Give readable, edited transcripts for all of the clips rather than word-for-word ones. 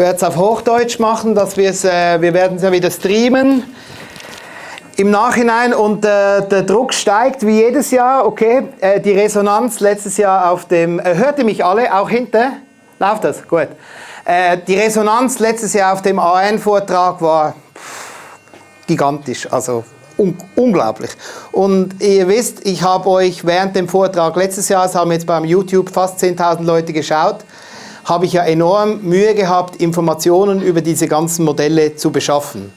werde es auf Hochdeutsch machen, dass wir werden es ja wieder streamen im Nachhinein und der Druck steigt wie jedes Jahr, okay. Die Resonanz letztes Jahr auf dem, hört ihr mich alle, auch hinten? Läuft das? Gut. Die Resonanz letztes Jahr auf dem AN-Vortrag war gigantisch, also unglaublich. Und ihr wisst, ich habe euch während dem Vortrag letztes Jahr, es haben jetzt beim YouTube fast 10.000 Leute geschaut, habe ich ja enorm Mühe gehabt, Informationen über diese ganzen Modelle zu beschaffen.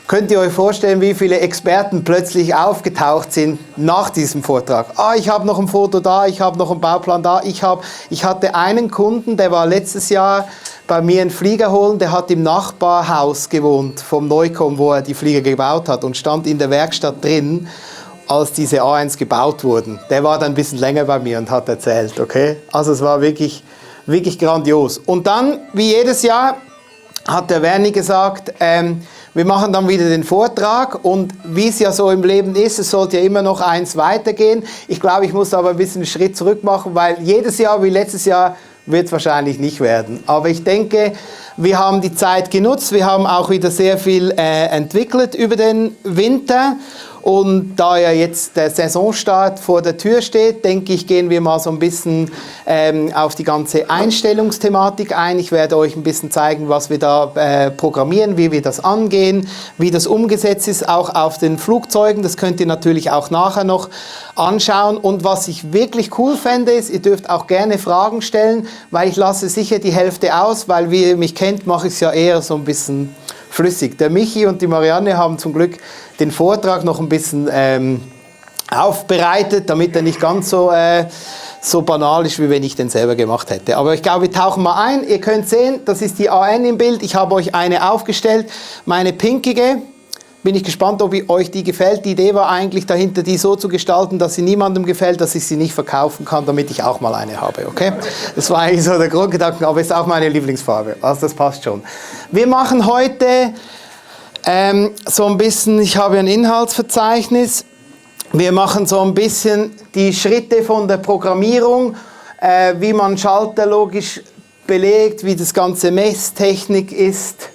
Könnt ihr euch vorstellen, wie viele Experten plötzlich aufgetaucht sind nach diesem Vortrag? Ah, ich habe noch ein Foto da, ich habe noch einen Bauplan da. Ich hatte einen Kunden, der war letztes Jahr bei mir einen Flieger holen, der hat im Nachbarhaus gewohnt vom Neukomm, wo er die Flieger gebaut hat und stand in der Werkstatt drin, als diese A1 gebaut wurden. Der war dann ein bisschen länger bei mir und hat erzählt, okay? Also es war wirklich, wirklich grandios. Und dann, wie jedes Jahr, hat der Werni gesagt, wir machen dann wieder den Vortrag und wie es ja so im Leben ist, es sollte ja immer noch eins weitergehen. Ich glaube, ich muss aber ein bisschen einen Schritt zurück machen, weil jedes Jahr wie letztes Jahr wird es wahrscheinlich nicht werden. Aber ich denke, wir haben die Zeit genutzt, wir haben auch wieder sehr viel entwickelt über den Winter. Und da ja jetzt der Saisonstart vor der Tür steht, denke ich, gehen wir mal so ein bisschen auf die ganze Einstellungsthematik ein. Ich werde euch ein bisschen zeigen, was wir da programmieren, wie wir das angehen, wie das umgesetzt ist, auch auf den Flugzeugen. Das könnt ihr natürlich auch nachher noch anschauen. Und was ich wirklich cool fände, ist, ihr dürft auch gerne Fragen stellen, weil ich lasse sicher die Hälfte aus, weil wie ihr mich kennt, mache ich es ja eher so ein bisschen flüssig. Der Michi und die Marianne haben zum Glück den Vortrag noch ein bisschen aufbereitet, damit er nicht ganz so banal ist, wie wenn ich den selber gemacht hätte. Aber ich glaube, wir tauchen mal ein. Ihr könnt sehen, das ist die AN im Bild. Ich habe euch eine aufgestellt, meine pinkige. Bin ich gespannt, ob euch die gefällt. Die Idee war eigentlich dahinter, die so zu gestalten, dass sie niemandem gefällt, dass ich sie nicht verkaufen kann, damit ich auch mal eine habe, okay? Das war eigentlich so der Grundgedanke, aber ist auch meine Lieblingsfarbe, also das passt schon. Wir machen heute so ein bisschen, ich habe ein Inhaltsverzeichnis, wir machen so ein bisschen die Schritte von der Programmierung, wie man Schalter logisch belegt, wie das ganze Messtechnik ist,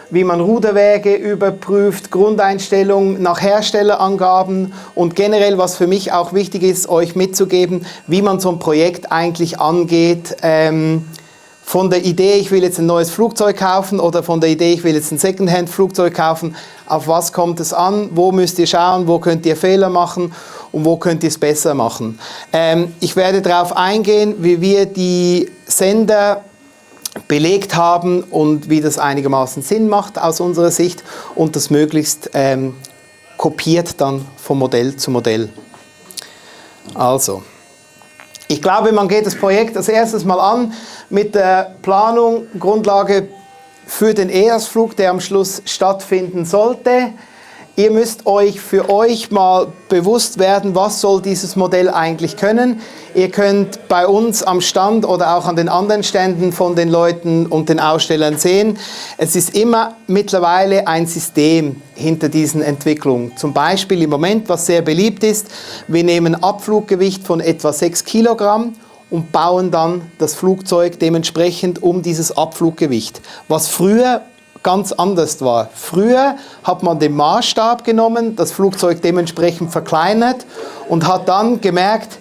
wie man Ruderwege überprüft, Grundeinstellungen nach Herstellerangaben und generell, was für mich auch wichtig ist, euch mitzugeben, wie man so ein Projekt eigentlich angeht, von der Idee, ich will jetzt ein neues Flugzeug kaufen oder von der Idee, ich will jetzt ein Secondhand-Flugzeug kaufen, auf was kommt es an, wo müsst ihr schauen, wo könnt ihr Fehler machen und wo könnt ihr es besser machen. Ich werde darauf eingehen, wie wir die Sender belegt haben und wie das einigermaßen Sinn macht aus unserer Sicht und das möglichst kopiert dann vom Modell zu Modell. Also, ich glaube, man geht das Projekt als erstes mal an mit der Planung, Grundlage für den EAS-Flug, der am Schluss stattfinden sollte. Ihr müsst euch für euch mal bewusst werden, was soll dieses Modell eigentlich können. Ihr könnt bei uns am Stand oder auch an den anderen Ständen von den Leuten und den Ausstellern sehen, es ist immer mittlerweile ein System hinter diesen Entwicklungen. Zum Beispiel im Moment, was sehr beliebt ist, wir nehmen Abfluggewicht von etwa 6 Kilogramm und bauen dann das Flugzeug dementsprechend um dieses Abfluggewicht. Was früher ganz anders war. Früher hat man den Maßstab genommen, das Flugzeug dementsprechend verkleinert und hat dann gemerkt,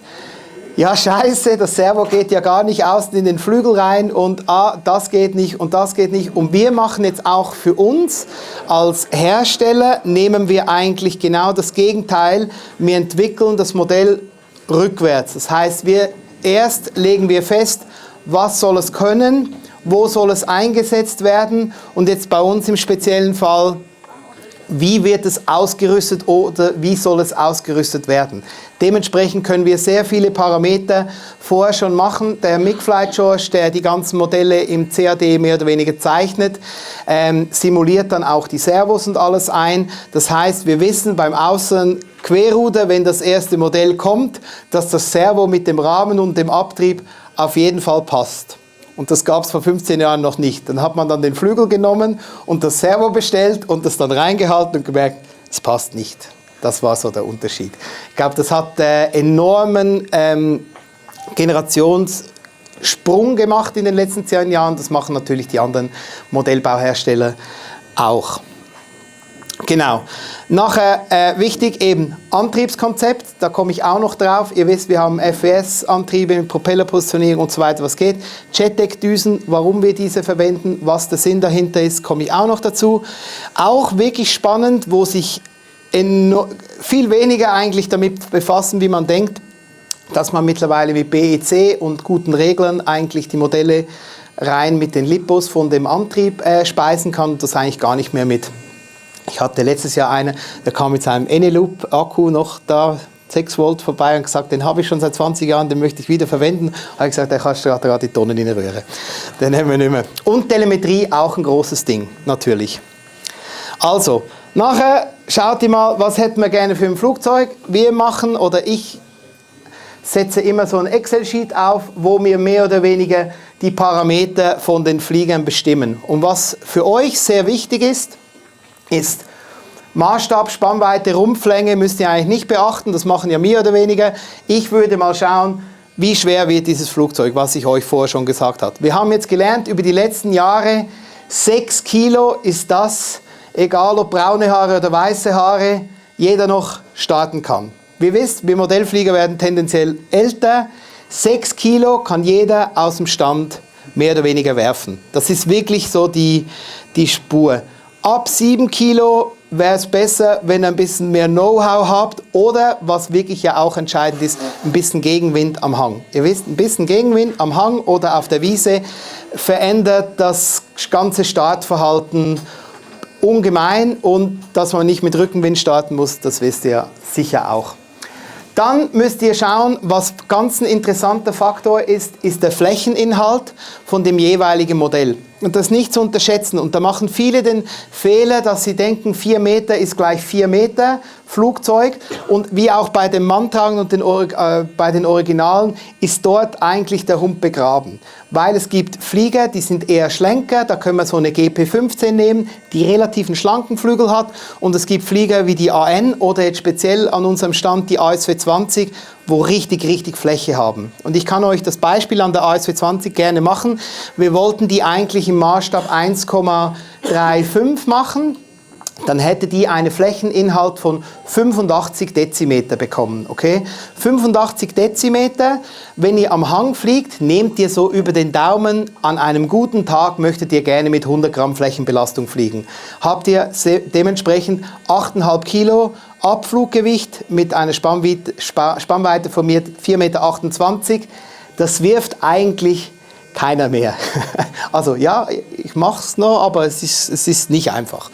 ja scheiße, das Servo geht ja gar nicht außen in den Flügel rein und das geht nicht und das geht nicht. Und wir machen jetzt auch für uns als Hersteller, nehmen wir eigentlich genau das Gegenteil. Wir entwickeln das Modell rückwärts. Das heißt, erst legen wir fest, was soll es können, wo soll es eingesetzt werden und jetzt bei uns im speziellen Fall, wie wird es ausgerüstet oder wie soll es ausgerüstet werden. Dementsprechend können wir sehr viele Parameter vorher schon machen. Der Mick Flight George, der die ganzen Modelle im CAD mehr oder weniger zeichnet, simuliert dann auch die Servos und alles ein. Das heißt, wir wissen beim Außenquerruder, wenn das erste Modell kommt, dass das Servo mit dem Rahmen und dem Abtrieb auf jeden Fall passt. Und das gab es vor 15 Jahren noch nicht. Dann hat man dann den Flügel genommen und das Servo bestellt und das dann reingehalten und gemerkt, es passt nicht. Das war so der Unterschied. Ich glaube, das hat enormen Sprung gemacht in den letzten 10 Jahren. Das machen natürlich die anderen Modellbauhersteller auch. Genau. Nachher wichtig eben Antriebskonzept, da komme ich auch noch drauf. Ihr wisst, wir haben FWS-Antriebe mit Propellerpositionierung und so weiter, was geht. Jetdeck-Düsen, warum wir diese verwenden, was der Sinn dahinter ist, komme ich auch noch dazu. Auch wirklich spannend, wo sich viel weniger eigentlich damit befassen, wie man denkt, dass man mittlerweile mit BEC und guten Reglern eigentlich die Modelle rein mit den Lipos von dem Antrieb speisen kann und das eigentlich gar nicht mehr mit. Ich hatte letztes Jahr einen, der kam mit seinem Eneloop-Akku noch da 6 Volt vorbei und gesagt, den habe ich schon seit 20 Jahren, den möchte ich wieder verwenden. Habe ich gesagt, der kannst du gerade die Tonnen in die Röhre. Den haben wir nicht mehr. Und Telemetrie, auch ein großes Ding, natürlich. Also, nachher schaut ihr mal, was hätten wir gerne für ein Flugzeug. Wir machen, oder ich setze immer so ein Excel-Sheet auf, wo wir mehr oder weniger die Parameter von den Fliegern bestimmen. Und was für euch sehr wichtig ist Maßstab, Spannweite, Rumpflänge müsst ihr eigentlich nicht beachten, das machen ja mehr oder weniger. Ich würde mal schauen, wie schwer wird dieses Flugzeug, was ich euch vorher schon gesagt habe. Wir haben jetzt gelernt, über die letzten Jahre, 6 Kilo ist das, egal ob braune Haare oder weiße Haare, jeder noch starten kann. Wie ihr wisst, wir Modellflieger werden tendenziell älter. 6 Kilo kann jeder aus dem Stand mehr oder weniger werfen. Das ist wirklich so die Spur. Ab 7 Kilo wäre es besser, wenn ihr ein bisschen mehr Know-how habt oder, was wirklich ja auch entscheidend ist, ein bisschen Gegenwind am Hang. Ihr wisst, ein bisschen Gegenwind am Hang oder auf der Wiese verändert das ganze Startverhalten ungemein und dass man nicht mit Rückenwind starten muss, das wisst ihr sicher auch. Dann müsst ihr schauen, was ganz ein interessanter Faktor ist der Flächeninhalt von dem jeweiligen Modell. Und das nicht zu unterschätzen. Und da machen viele den Fehler, dass sie denken, 4 Meter ist gleich 4 Meter Flugzeug. Und wie auch bei den Manntagen und bei den Originalen ist dort eigentlich der Hund begraben. Weil es gibt Flieger, die sind eher schlenker, da können wir so eine GP15 nehmen, die relativ einen schlanken Flügel hat. Und es gibt Flieger wie die AN oder jetzt speziell an unserem Stand die ASW20, wo richtig Fläche haben. Und ich kann euch das Beispiel an der ASW20 gerne machen. Wir wollten die eigentlich im Maßstab 1,35 machen. Dann hätte die einen Flächeninhalt von 85 Dezimeter bekommen. Okay? 85 Dezimeter, wenn ihr am Hang fliegt, nehmt ihr so über den Daumen, an einem guten Tag möchtet ihr gerne mit 100 Gramm Flächenbelastung fliegen. Habt ihr dementsprechend 8,5 Kilo Abfluggewicht mit einer Spannweite von 4,28 Meter. Das wirft eigentlich keiner mehr. Also ja, ich mache es noch, aber es ist nicht einfach.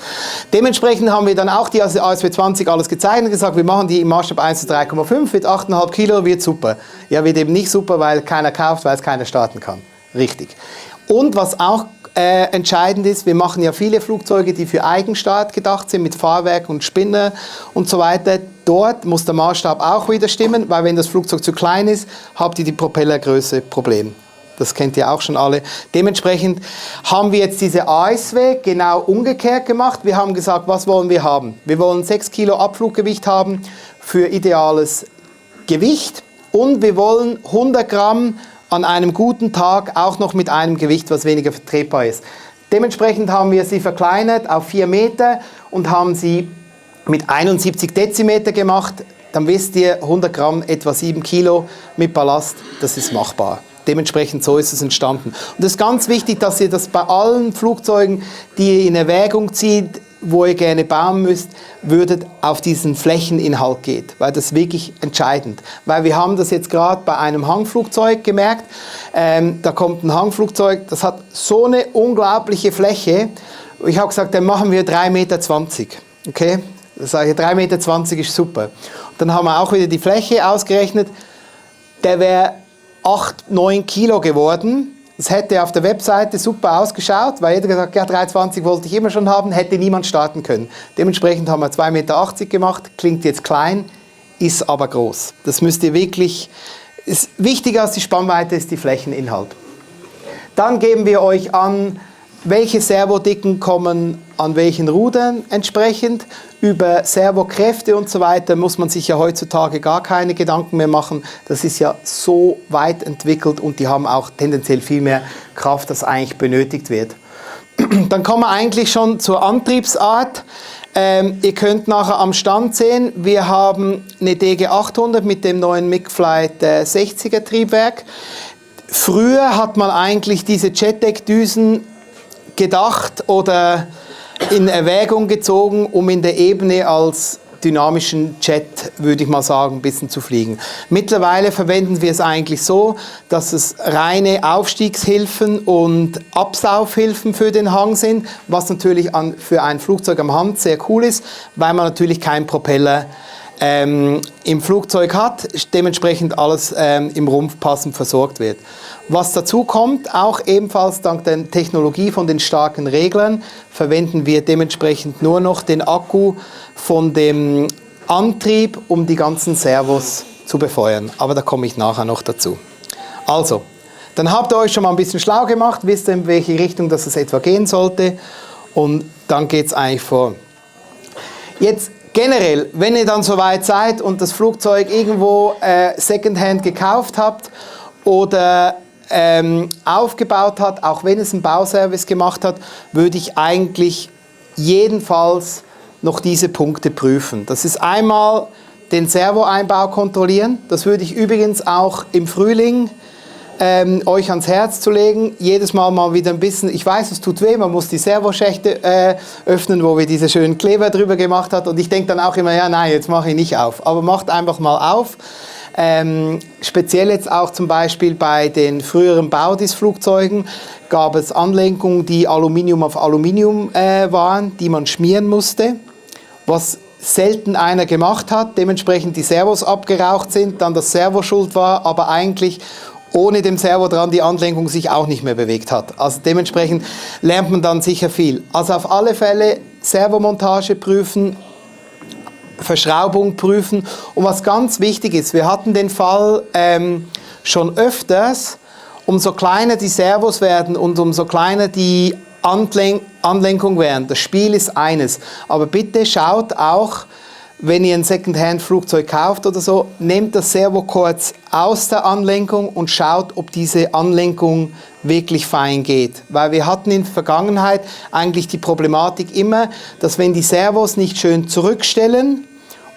Dementsprechend haben wir dann auch die ASW20 alles gezeigt und gesagt, wir machen die im Maßstab 1:3,5, wird 8,5 Kilo, wird super. Ja, wird eben nicht super, weil keiner kauft, weil es keiner starten kann. Richtig. Und was auch entscheidend ist, wir machen ja viele Flugzeuge, die für Eigenstart gedacht sind, mit Fahrwerk und Spinner und so weiter. Dort muss der Maßstab auch wieder stimmen, weil wenn das Flugzeug zu klein ist, habt ihr die Propellergröße Problem. Das kennt ihr auch schon alle. Dementsprechend haben wir jetzt diese ASW genau umgekehrt gemacht. Wir haben gesagt, was wollen wir haben? Wir wollen 6 Kilo Abfluggewicht haben für ideales Gewicht und wir wollen 100 Gramm an einem guten Tag auch noch mit einem Gewicht, was weniger vertretbar ist. Dementsprechend haben wir sie verkleinert auf 4 Meter und haben sie mit 71 Dezimeter gemacht. Dann wisst ihr, 100 Gramm, etwa 7 Kilo mit Ballast, das ist machbar. Dementsprechend so ist es entstanden. Und es ist ganz wichtig, dass ihr das bei allen Flugzeugen, die ihr in Erwägung zieht, wo ihr gerne bauen müsst, würdet auf diesen Flächeninhalt geht, weil das ist wirklich entscheidend. Weil wir haben das jetzt gerade bei einem Hangflugzeug gemerkt, da kommt ein Hangflugzeug, das hat so eine unglaubliche Fläche. Ich habe gesagt, dann machen wir 3,20 Meter. Okay? Das sage ich, 3,20 Meter ist super. Und dann haben wir auch wieder die Fläche ausgerechnet, der wäre 8, 9 Kilo geworden. Das hätte auf der Webseite super ausgeschaut, weil jeder gesagt hat, ja, 3,20 wollte ich immer schon haben, hätte niemand starten können. Dementsprechend haben wir 2,80 Meter gemacht, klingt jetzt klein, ist aber groß. Das müsst ihr wirklich, ist wichtiger als die Spannweite ist die Flächeninhalt. Dann geben wir euch an welche Servodicken kommen an welchen Rudern entsprechend. Über Servokräfte und so weiter muss man sich ja heutzutage gar keine Gedanken mehr machen. Das ist ja so weit entwickelt und die haben auch tendenziell viel mehr Kraft, als eigentlich benötigt wird. Dann kommen wir eigentlich schon zur Antriebsart. Ihr könnt nachher am Stand sehen, wir haben eine DG 800 mit dem neuen MIG-Flight 60er Triebwerk. Früher hat man eigentlich diese Jetdeck-Düsen gedacht oder in Erwägung gezogen, um in der Ebene als dynamischen Jet, würde ich mal sagen, ein bisschen zu fliegen. Mittlerweile verwenden wir es eigentlich so, dass es reine Aufstiegshilfen und Absaufhilfen für den Hang sind, was natürlich für ein Flugzeug am Hand sehr cool ist, weil man natürlich keinen Propeller im Flugzeug hat, dementsprechend alles im Rumpf passend versorgt wird. Was dazu kommt, auch ebenfalls dank der Technologie von den starken Reglern, verwenden wir dementsprechend nur noch den Akku von dem Antrieb, um die ganzen Servos zu befeuern. Aber da komme ich nachher noch dazu. Also, dann habt ihr euch schon mal ein bisschen schlau gemacht, wisst ihr, in welche Richtung das es etwa gehen sollte und dann geht es eigentlich vor. Jetzt generell, wenn ihr dann soweit seid und das Flugzeug irgendwo Secondhand gekauft habt oder aufgebaut hat, auch wenn es einen Bauservice gemacht hat, würde ich eigentlich jedenfalls noch diese Punkte prüfen. Das ist einmal den Servoeinbau kontrollieren. Das würde ich übrigens auch im Frühling euch ans Herz zu legen. Jedes Mal wieder ein bisschen, ich weiß, es tut weh, man muss die Servoschächte öffnen, wo wir diese schönen Kleber drüber gemacht haben. Und ich denke dann auch immer, ja nein, jetzt mache ich nicht auf. Aber macht einfach mal auf. Speziell jetzt auch zum Beispiel bei den früheren Baudis-Flugzeugen gab es Anlenkungen, die Aluminium auf Aluminium waren, die man schmieren musste, was selten einer gemacht hat, dementsprechend die Servos abgeraucht sind, dann das Servo schuld war, aber eigentlich ohne dem Servo dran die Anlenkung sich auch nicht mehr bewegt hat. Also dementsprechend lernt man dann sicher viel. Also auf alle Fälle Servomontage prüfen, Verschraubung prüfen. Und was ganz wichtig ist, wir hatten den Fall schon öfters, umso kleiner die Servos werden und umso kleiner die Anlenkung werden. Das Spiel ist eines. Aber bitte schaut auch, wenn ihr ein Secondhand-Flugzeug kauft oder so, nehmt das Servo kurz aus der Anlenkung und schaut, ob diese Anlenkung wirklich fein geht. Weil wir hatten in der Vergangenheit eigentlich die Problematik immer, dass wenn die Servos nicht schön zurückstellen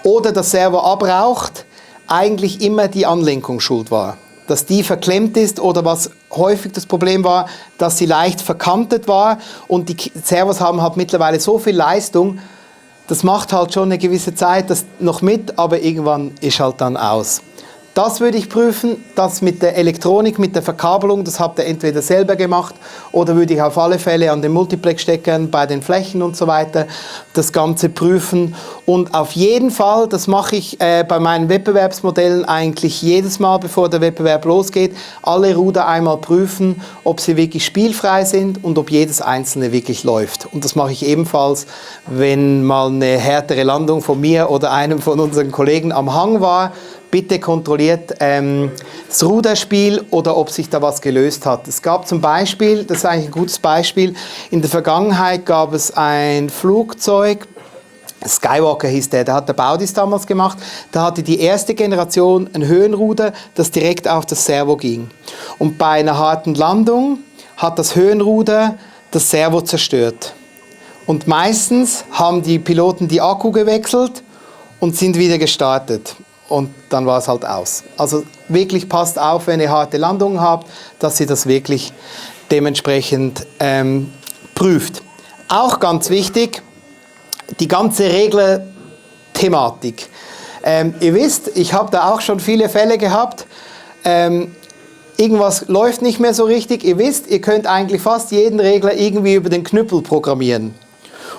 oder das Servo abraucht, eigentlich immer die Anlenkung schuld war. Dass die verklemmt ist oder was häufig das Problem war, dass sie leicht verkantet war und die Servos haben halt mittlerweile so viel Leistung, das macht halt schon eine gewisse Zeit das noch mit, aber irgendwann ist halt dann aus. Das würde ich prüfen, das mit der Elektronik, mit der Verkabelung, das habt ihr entweder selber gemacht oder würde ich auf alle Fälle an den Multiplex-Steckern bei den Flächen und so weiter das Ganze prüfen. Und auf jeden Fall, das mache ich bei meinen Wettbewerbsmodellen eigentlich jedes Mal, bevor der Wettbewerb losgeht, alle Ruder einmal prüfen, ob sie wirklich spielfrei sind und ob jedes einzelne wirklich läuft. Und das mache ich ebenfalls, wenn mal eine härtere Landung von mir oder einem von unseren Kollegen am Hang war. Bitte kontrolliert das Ruderspiel oder ob sich da was gelöst hat. Es gab zum Beispiel, das ist eigentlich ein gutes Beispiel, in der Vergangenheit gab es ein Flugzeug, Skywalker hieß der hat der Baudis damals gemacht, da hatte die erste Generation ein Höhenruder, das direkt auf das Servo ging. Und bei einer harten Landung hat das Höhenruder das Servo zerstört. Und meistens haben die Piloten die Akku gewechselt und sind wieder gestartet. Und dann war es halt aus. Also wirklich passt auf, wenn ihr harte Landungen habt, dass ihr das wirklich dementsprechend prüft. Auch ganz wichtig, die ganze Regler-Thematik. Ihr wisst, ich habe da auch schon viele Fälle gehabt, irgendwas läuft nicht mehr so richtig. Ihr wisst, ihr könnt eigentlich fast jeden Regler irgendwie über den Knüppel programmieren.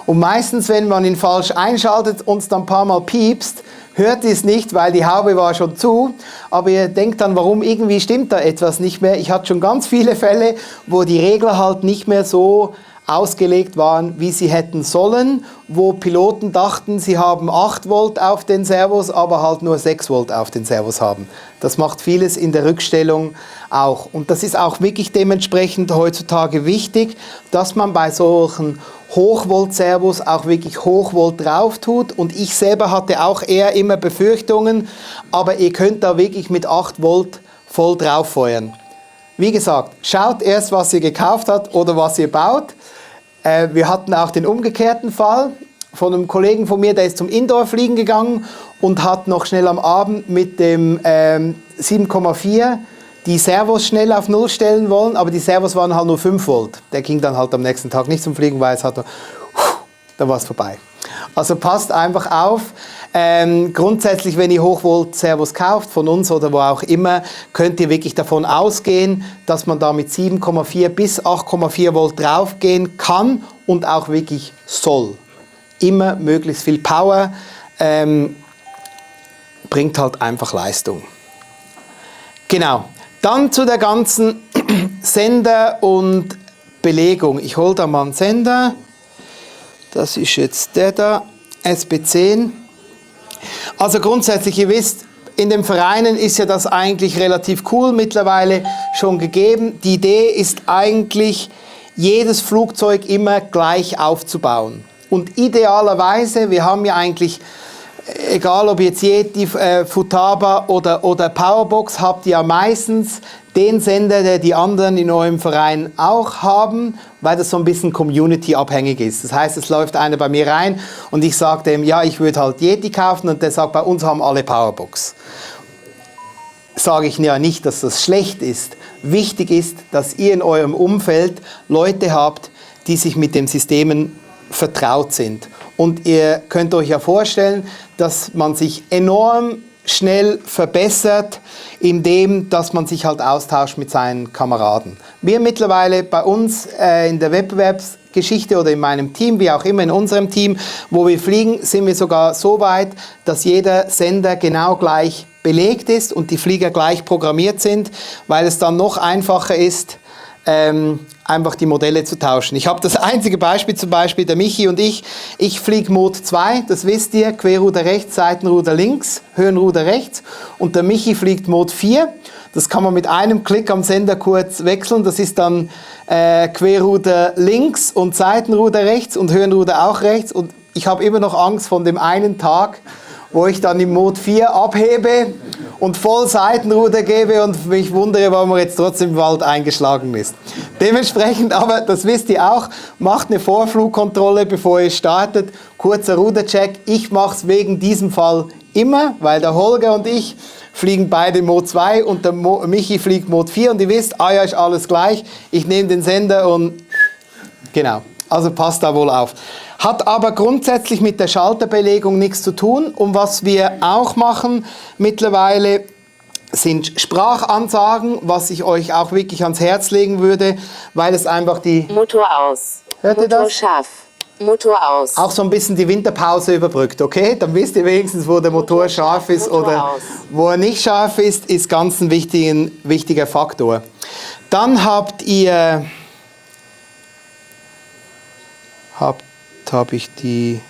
Und meistens, wenn man ihn falsch einschaltet und es dann ein paar Mal piepst, hört ihr es nicht, weil die Haube war schon zu, aber ihr denkt dann, warum irgendwie stimmt da etwas nicht mehr. Ich hatte schon ganz viele Fälle, wo die Regler halt nicht mehr so ausgelegt waren, wie sie hätten sollen, wo Piloten dachten, sie haben 8 Volt auf den Servos, aber halt nur 6 Volt auf den Servos haben. Das macht vieles in der Rückstellung auch. Und das ist auch wirklich dementsprechend heutzutage wichtig, dass man bei solchen Hochvolt-Servos auch wirklich Hochvolt drauf tut. Und ich selber hatte auch eher immer Befürchtungen, aber ihr könnt da wirklich mit 8 Volt voll drauf feuern. Wie gesagt, schaut erst, was ihr gekauft habt oder was ihr baut. Wir hatten auch den umgekehrten Fall von einem Kollegen von mir, der ist zum Indoor-Fliegen gegangen und hat noch schnell am Abend mit dem 7,4 die Servos schnell auf 0 stellen wollen, aber die Servos waren halt nur 5 Volt. Der ging dann halt am nächsten Tag nicht zum Fliegen, weil es hat dann war es vorbei. Also passt einfach auf. Grundsätzlich, wenn ihr Hochvolt-Servos kauft, von uns oder wo auch immer, könnt ihr wirklich davon ausgehen, dass man da mit 7,4 bis 8,4 Volt draufgehen kann und auch wirklich soll. Immer möglichst viel Power, bringt halt einfach Leistung. Genau. Dann zu der ganzen Sender und Belegung. Ich hole da mal einen Sender. Das ist jetzt der da, SB10. Also grundsätzlich, ihr wisst, in den Vereinen ist ja das eigentlich relativ cool mittlerweile schon gegeben. Die Idee ist eigentlich, jedes Flugzeug immer gleich aufzubauen. Und idealerweise, wir haben ja eigentlich, egal ob jetzt Yeti, Futaba oder Powerbox, habt ihr ja meistens den Sender, der die anderen in eurem Verein auch haben, weil das so ein bisschen community-abhängig ist. Das heißt, es läuft einer bei mir rein und ich sage dem, ja, ich würde halt Yeti kaufen und der sagt, bei uns haben alle Powerbox. Sage ich ja nicht, dass das schlecht ist. Wichtig ist, dass ihr in eurem Umfeld Leute habt, die sich mit den Systemen vertraut sind. Und ihr könnt euch ja vorstellen, dass man sich enorm schnell verbessert, indem dass man sich halt austauscht mit seinen Kameraden. Wir mittlerweile bei uns in der Wettbewerbsgeschichte oder in meinem Team, wie auch immer in unserem Team, wo wir fliegen, sind wir sogar so weit, dass jeder Sender genau gleich belegt ist und die Flieger gleich programmiert sind, weil es dann noch einfacher ist, einfach die Modelle zu tauschen. Ich habe das einzige Beispiel, zum Beispiel der Michi und ich fliege Mode 2, das wisst ihr, Querruder rechts, Seitenruder links, Höhenruder rechts und der Michi fliegt Mode 4. Das kann man mit einem Klick am Sender kurz wechseln, das ist dann Querruder links und Seitenruder rechts und Höhenruder auch rechts und ich habe immer noch Angst von dem einen Tag, wo ich dann im Mode 4 abhebe und voll Seitenruder gebe und mich wundere, warum er jetzt trotzdem im Wald eingeschlagen ist. Dementsprechend, aber das wisst ihr auch, macht eine Vorflugkontrolle, bevor ihr startet, kurzer Rudercheck. Ich mache es wegen diesem Fall immer, weil der Holger und ich fliegen beide Mode 2 und der Michi fliegt Mode 4 und ihr wisst, ja, ist alles gleich. Ich nehme den Sender und genau, also passt da wohl auf. Hat aber grundsätzlich mit der Schalterbelegung nichts zu tun. Und was wir auch machen mittlerweile sind Sprachansagen, was ich euch auch wirklich ans Herz legen würde, weil es einfach die... Motor aus. Hört ihr das? Motor scharf. Motor aus. Auch so ein bisschen die Winterpause überbrückt, okay? Dann wisst ihr wenigstens, wo der Motor scharf ist Motor oder aus. wo er nicht scharf ist ganz ein wichtiger Faktor. Dann habt ihr... habe ich die...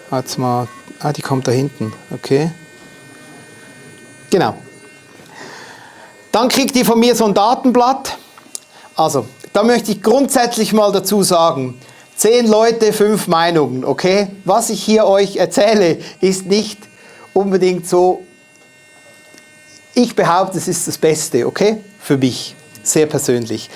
Jetzt mal... die kommt da hinten. Okay. Genau. Dann kriegt ihr von mir so ein Datenblatt. Also, da möchte ich grundsätzlich mal dazu sagen, 10 Leute, 5 Meinungen, okay? Was ich hier euch erzähle, ist nicht unbedingt so... Ich behaupte, es ist das Beste, okay? Für mich. Sehr persönlich.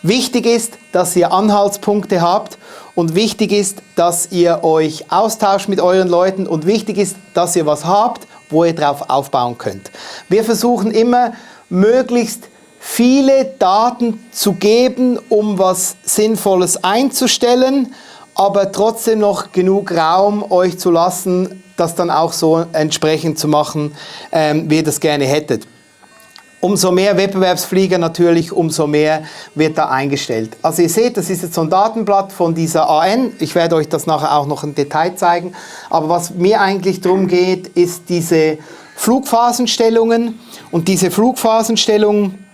Wichtig ist, dass ihr Anhaltspunkte habt und wichtig ist, dass ihr euch austauscht mit euren Leuten und wichtig ist, dass ihr was habt, wo ihr drauf aufbauen könnt. Wir versuchen immer, möglichst viele Daten zu geben, um was Sinnvolles einzustellen, aber trotzdem noch genug Raum euch zu lassen, das dann auch so entsprechend zu machen, wie ihr das gerne hättet. Umso mehr Wettbewerbsflieger natürlich, umso mehr wird da eingestellt. Also ihr seht, das ist jetzt so ein Datenblatt von dieser AN. Ich werde euch das nachher auch noch im Detail zeigen. Aber was mir eigentlich darum geht, ist diese Flugphasenstellungen. Und diese Flugphasenstellungen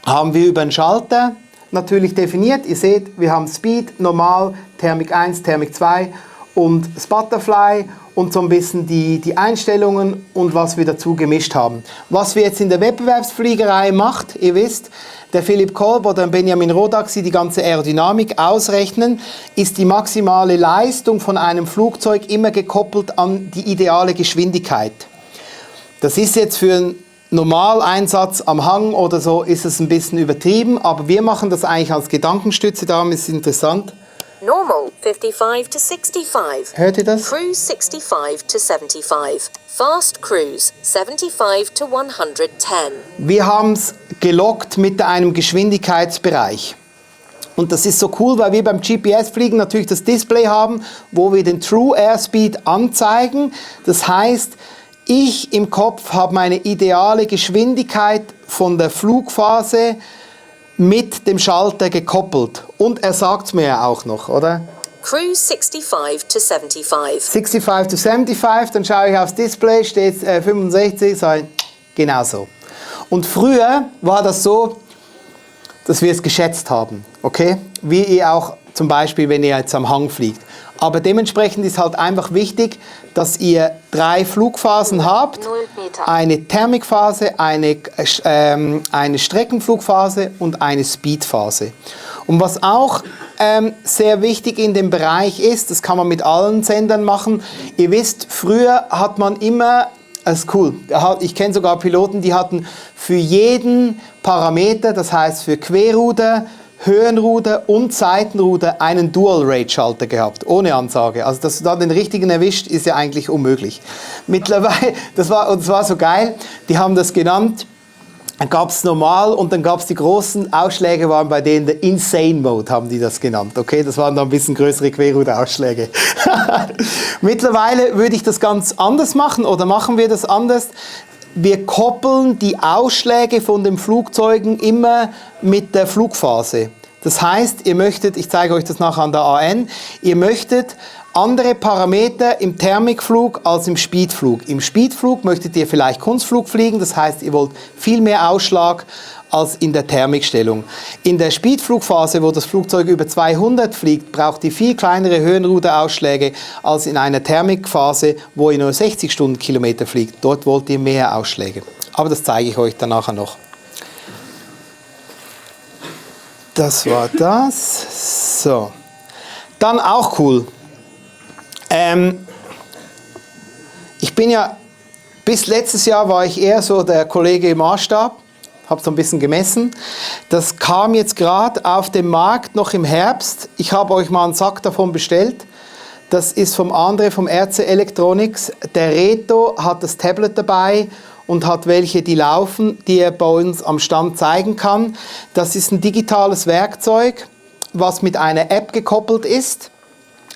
haben wir über einen Schalter natürlich definiert. Ihr seht, wir haben Speed, Normal, Thermik 1, Thermik 2 und das Butterfly und so ein bisschen die Einstellungen und was wir dazu gemischt haben. Was wir jetzt in der Wettbewerbsfliegerei macht, ihr wisst, der Philipp Kolb oder Benjamin Rodack, die ganze Aerodynamik ausrechnen, ist die maximale Leistung von einem Flugzeug immer gekoppelt an die ideale Geschwindigkeit. Das ist jetzt für einen Normaleinsatz am Hang oder so, ist es ein bisschen übertrieben, aber wir machen das eigentlich als Gedankenstütze, darum ist es interessant. Normal 55 to 65. Hört ihr das? Cruise 65 to 75. Fast cruise 75 to 110. Wir haben es gelockt mit einem Geschwindigkeitsbereich. Und das ist so cool, weil wir beim GPS-Fliegen natürlich das Display haben, wo wir den True Airspeed anzeigen. Das heißt, ich im Kopf habe meine ideale Geschwindigkeit von der Flugphase mit dem Schalter gekoppelt. Und er sagt es mir ja auch noch, oder? Cruise 65 to 75. 65 to 75, dann schaue ich aufs Display, steht 65, sage genau so. Und früher war das so, dass wir es geschätzt haben, okay? Wie ihr auch zum Beispiel, wenn ihr jetzt am Hang fliegt. Aber dementsprechend ist halt einfach wichtig, dass ihr 3 Flugphasen habt. Eine Thermikphase, eine Streckenflugphase und eine Speedphase. Und was auch sehr wichtig in dem Bereich ist, das kann man mit allen Sendern machen. Ihr wisst, früher hat man immer, das ist cool, ich kenne sogar Piloten, die hatten für jeden Parameter, das heißt für Querruder, Höhenruder und Seitenruder einen Dual-Rate-Schalter gehabt, ohne Ansage. Also, dass du da den richtigen erwischt, ist ja eigentlich unmöglich. Mittlerweile, das war so geil, die haben das genannt, dann gab es normal und dann gab es die großen Ausschläge, waren bei denen der Insane Mode, haben die das genannt. Okay, das waren dann ein bisschen größere Querruder-Ausschläge. Mittlerweile würde ich das ganz anders machen oder machen wir das anders. Wir koppeln die Ausschläge von den Flugzeugen immer mit der Flugphase. Das heißt, ihr möchtet, ich zeige euch das nachher an der AN, ihr möchtet andere Parameter im Thermikflug als im Speedflug. Im Speedflug möchtet ihr vielleicht Kunstflug fliegen, das heißt, ihr wollt viel mehr Ausschlag als in der Thermikstellung. In der Speedflugphase, wo das Flugzeug über 200 fliegt, braucht ihr viel kleinere Höhenruderausschläge als in einer Thermikphase, wo ihr nur 60 Stundenkilometer fliegt. Dort wollt ihr mehr Ausschläge. Aber das zeige ich euch dann nachher noch. Das war das. So. Dann auch cool. Ich bin ja, bis letztes Jahr war ich eher so der Kollege im Maßstab. Habe so ein bisschen gemessen. Das kam jetzt gerade auf dem Markt noch im Herbst. Ich habe euch mal einen Sack davon bestellt. Das ist vom André vom RC Electronics. Der Reto hat das Tablet dabei und hat welche, die laufen, die er bei uns am Stand zeigen kann. Das ist ein digitales Werkzeug, was mit einer App gekoppelt ist.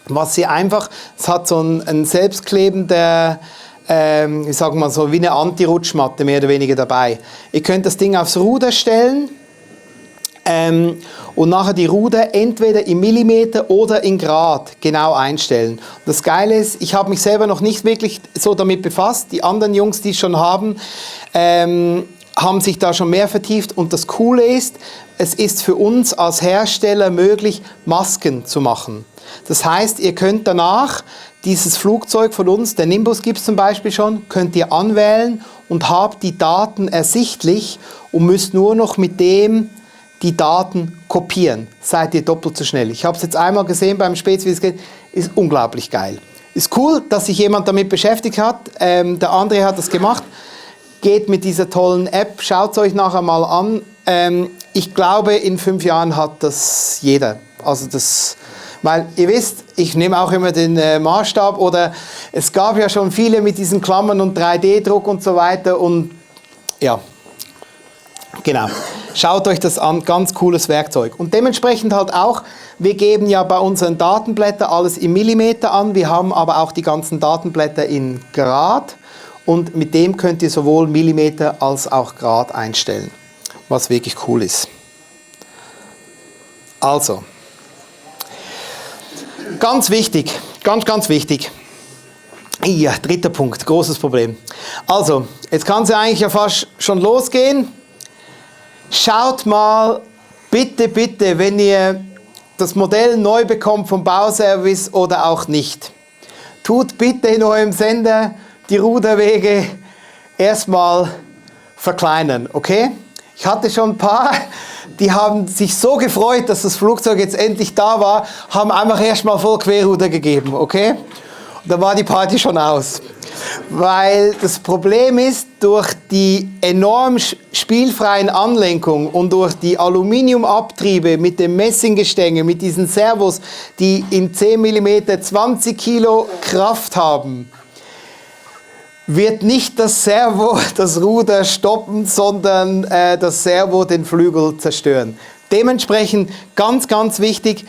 Was sie einfach, es hat so ein selbstklebender, ich sage mal so, wie eine Anti-Rutschmatte mehr oder weniger dabei. Ihr könnt das Ding aufs Ruder stellen und nachher die Ruder entweder in Millimeter oder in Grad genau einstellen. Und das Geile ist, ich habe mich selber noch nicht wirklich so damit befasst. Die anderen Jungs, die es schon haben sich da schon mehr vertieft. Und das Coole ist, es ist für uns als Hersteller möglich, Masken zu machen. Das heißt, ihr könnt danach dieses Flugzeug von uns, der Nimbus gibt es zum Beispiel schon, könnt ihr anwählen und habt die Daten ersichtlich und müsst nur noch mit dem die Daten kopieren. Seid ihr doppelt so schnell. Ich habe es jetzt einmal gesehen beim Spez, wie es geht. Ist unglaublich geil. Ist cool, dass sich jemand damit beschäftigt hat. Der André hat das gemacht. Geht mit dieser tollen App. Schaut es euch nachher mal an. Ich glaube, in 5 Jahren hat das jeder. Also das... Weil ihr wisst, ich nehme auch immer den Maßstab oder es gab ja schon viele mit diesen Klammern und 3D-Druck und so weiter und ja, genau. Schaut euch das an, ganz cooles Werkzeug. Und dementsprechend halt auch, wir geben ja bei unseren Datenblättern alles in Millimeter an, wir haben aber auch die ganzen Datenblätter in Grad und mit dem könnt ihr sowohl Millimeter als auch Grad einstellen, was wirklich cool ist. Also, ganz wichtig, ganz wichtig. Ja, 3. Punkt, großes Problem. Also, jetzt kann es ja eigentlich fast schon losgehen. Schaut mal, bitte, bitte, wenn ihr das Modell neu bekommt vom Bauservice oder auch nicht, tut bitte in eurem Sender die Ruderwege erstmal verkleinern, okay? Ich hatte schon ein paar, die haben sich so gefreut, dass das Flugzeug jetzt endlich da war, haben einfach erstmal voll Querruder gegeben, okay? Und da war die Party schon aus. Weil das Problem ist, durch die enorm spielfreien Anlenkung und durch die Aluminiumabtriebe mit dem Messinggestänge, mit diesen Servos, die in 10 mm 20 Kilo Kraft haben, wird nicht das Servo das Ruder stoppen, sondern das Servo den Flügel zerstören. Dementsprechend ganz, ganz wichtig,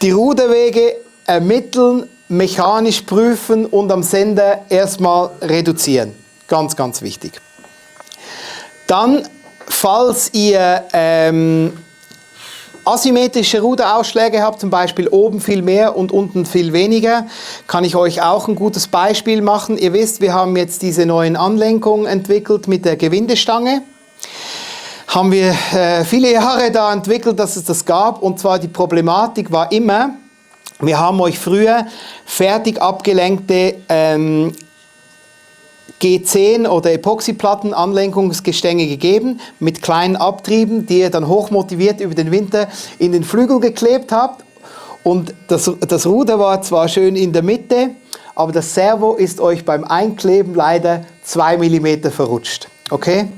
die Ruderwege ermitteln, mechanisch prüfen und am Sender erstmal reduzieren. Ganz, ganz wichtig. Dann, falls ihr asymmetrische Ruderausschläge habt, zum Beispiel oben viel mehr und unten viel weniger, kann ich euch auch ein gutes Beispiel machen. Ihr wisst, wir haben jetzt diese neuen Anlenkungen entwickelt mit der Gewindestange. Haben wir viele Jahre da entwickelt, dass es das gab. Und zwar die Problematik war immer, wir haben euch früher fertig abgelenkte G10 oder Epoxyplatten-Anlenkungsgestänge gegeben, mit kleinen Abtrieben, die ihr dann hochmotiviert über den Winter in den Flügel geklebt habt. Und das Ruder war zwar schön in der Mitte, aber das Servo ist euch beim Einkleben leider 2 mm verrutscht. Okay?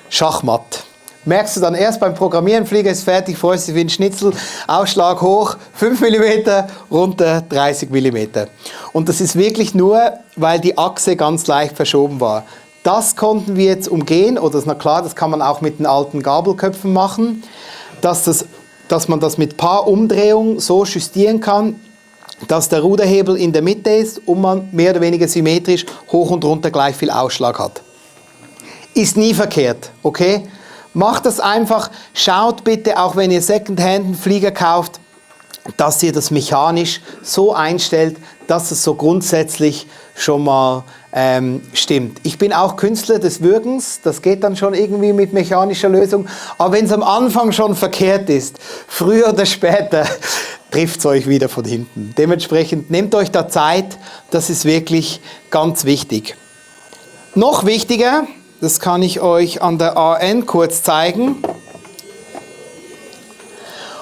Schachmatt. Merkst du dann erst beim Programmieren, Flieger ist fertig, freust dich wie ein Schnitzel, Ausschlag hoch, 5 mm, runter 30 mm. Und das ist wirklich nur, weil die Achse ganz leicht verschoben war. Das konnten wir jetzt umgehen, oder na klar, das kann man auch mit den alten Gabelköpfen machen, dass man das mit paar Umdrehungen so justieren kann, dass der Ruderhebel in der Mitte ist und man mehr oder weniger symmetrisch hoch und runter gleich viel Ausschlag hat. Ist nie verkehrt, okay? Macht das einfach, schaut bitte, auch wenn ihr Secondhand einen Flieger kauft, dass ihr das mechanisch so einstellt, dass es so grundsätzlich schon mal stimmt. Ich bin auch Künstler des Würgens, das geht dann schon irgendwie mit mechanischer Lösung, aber wenn es am Anfang schon verkehrt ist, früher oder später trifft es euch wieder von hinten. Dementsprechend nehmt euch da Zeit, das ist wirklich ganz wichtig. Noch wichtiger, das kann ich euch an der AN kurz zeigen.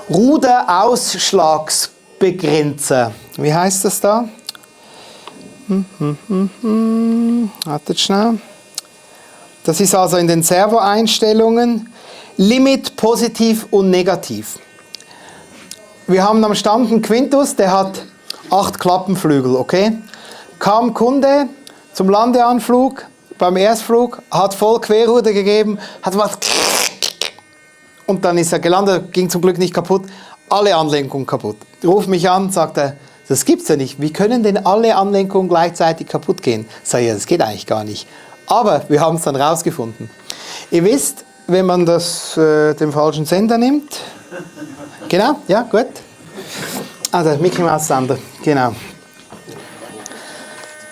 Ruderausschlagsbegrenzer. Wie heißt das da? Wartet schnell. Das ist also in den Servo-Einstellungen. Limit positiv und negativ. Wir haben am Stand einen Quintus, der hat 8 Klappenflügel, okay? Kam Kunde zum Landeanflug, beim Erstflug, hat voll Querruder gegeben, hat gemacht und dann ist er gelandet, ging zum Glück nicht kaputt, alle Anlenkungen kaputt. Ruft mich an, sagt er, das gibt's ja nicht, wie können denn alle Anlenkungen gleichzeitig kaputt gehen? Sag ich, ja, das geht eigentlich gar nicht. Aber wir haben es dann rausgefunden. Ihr wisst, wenn man den falschen Sender nimmt, genau, ja, gut. Also Mickey Mouse Sender, genau.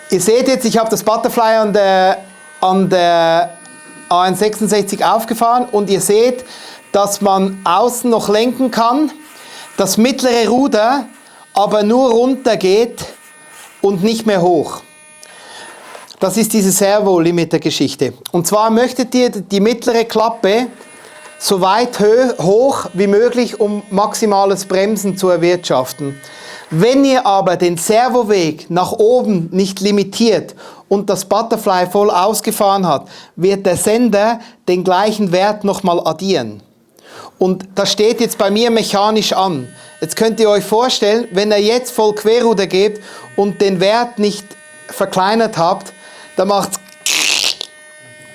Ihr seht jetzt, ich habe das Butterfly an der AN66 aufgefahren und ihr seht, dass man außen noch lenken kann, das mittlere Ruder aber nur runter geht und nicht mehr hoch. Das ist diese Servo-Limiter-Geschichte. Und zwar möchtet ihr die mittlere Klappe so weit hoch wie möglich, um maximales Bremsen zu erwirtschaften. Wenn ihr aber den Servoweg nach oben nicht limitiert und das Butterfly voll ausgefahren hat, wird der Sender den gleichen Wert nochmal addieren. Und das steht jetzt bei mir mechanisch an. Jetzt könnt ihr euch vorstellen, wenn ihr jetzt voll Querruder gebt und den Wert nicht verkleinert habt, dann macht's.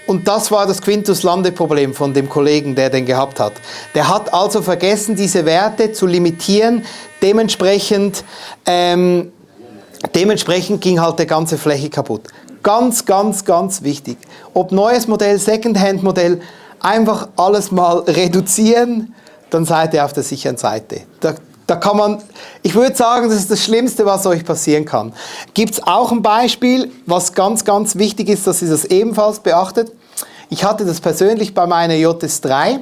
Und das war das Quintus-Landeproblem von dem Kollegen, der den gehabt hat. Der hat also vergessen, diese Werte zu limitieren. Dementsprechend ging halt die ganze Fläche kaputt. Ganz, ganz, ganz wichtig. Ob neues Modell, Secondhand-Modell, einfach alles mal reduzieren, dann seid ihr auf der sicheren Seite. Da kann man, ich würde sagen, das ist das Schlimmste, was euch passieren kann. Gibt es auch ein Beispiel, was ganz, ganz wichtig ist, dass ihr das ebenfalls beachtet. Ich hatte das persönlich bei meiner JS3.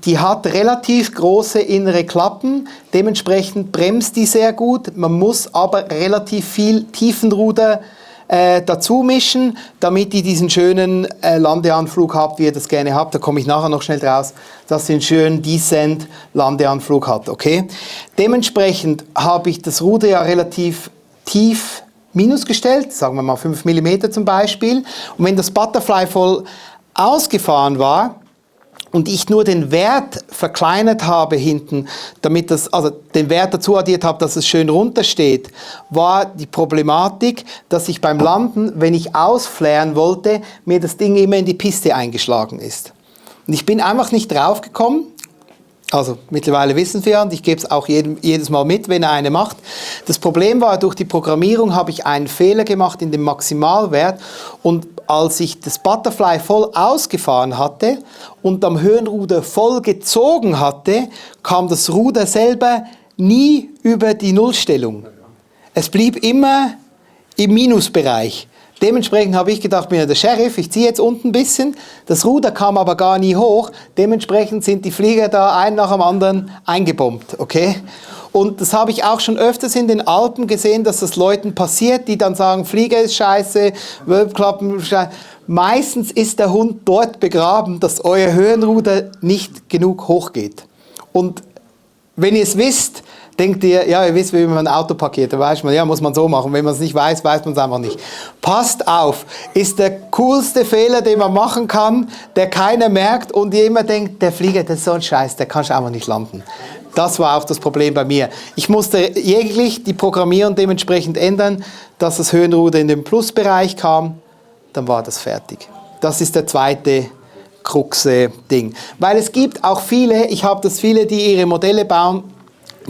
Die hat relativ große innere Klappen, dementsprechend bremst die sehr gut. Man muss aber relativ viel Tiefenruder dazu mischen, damit die diesen schönen Landeanflug habt, wie ihr das gerne habt. Da komme ich nachher noch schnell draus, dass sie einen schönen Descent-Landeanflug hat. Okay? Dementsprechend habe ich das Ruder ja relativ tief minus gestellt, sagen wir mal 5 mm zum Beispiel. Und wenn das Butterfly voll ausgefahren war, und ich nur den Wert verkleinert habe hinten, damit das, also den Wert dazu addiert habe, dass es schön runter steht, war die Problematik, dass ich beim Landen, wenn ich ausflären wollte, mir das Ding immer in die Piste eingeschlagen ist. Und ich bin einfach nicht drauf gekommen. Also mittlerweile wissen wir, und ich gebe es auch jedes Mal mit, wenn er eine macht. Das Problem war, durch die Programmierung habe ich einen Fehler gemacht in dem Maximalwert, und als ich das Butterfly voll ausgefahren hatte und am Höhenruder voll gezogen hatte, kam das Ruder selber nie über die Nullstellung. Es blieb immer im Minusbereich. Dementsprechend habe ich gedacht, bin ja der Sheriff, ich ziehe jetzt unten ein bisschen. Das Ruder kam aber gar nie hoch. Dementsprechend sind die Flieger da ein nach dem anderen eingebombt. Okay? Und das habe ich auch schon öfters in den Alpen gesehen, dass das Leuten passiert, die dann sagen, Flieger ist scheiße, Wölbklappen scheiße. Meistens ist der Hund dort begraben, dass euer Höhenruder nicht genug hoch geht. Und wenn ihr es wisst, denkt ihr, ja, ihr wisst, wie man ein Auto parkiert. Da weiß man, ja, muss man so machen. Wenn man es nicht weiß, weiß man es einfach nicht. Passt auf, ist der coolste Fehler, den man machen kann, der keiner merkt und ihr immer denkt, der Flieger, das ist so ein Scheiß, der kannst du einfach nicht landen. Das war auch das Problem bei mir. Ich musste jeglich die Programmierung dementsprechend ändern, dass das Höhenruder in den Plusbereich kam. Dann war das fertig. Das ist der zweite Krux-Ding. Weil es gibt auch viele, ich habe das viele, die ihre Modelle bauen,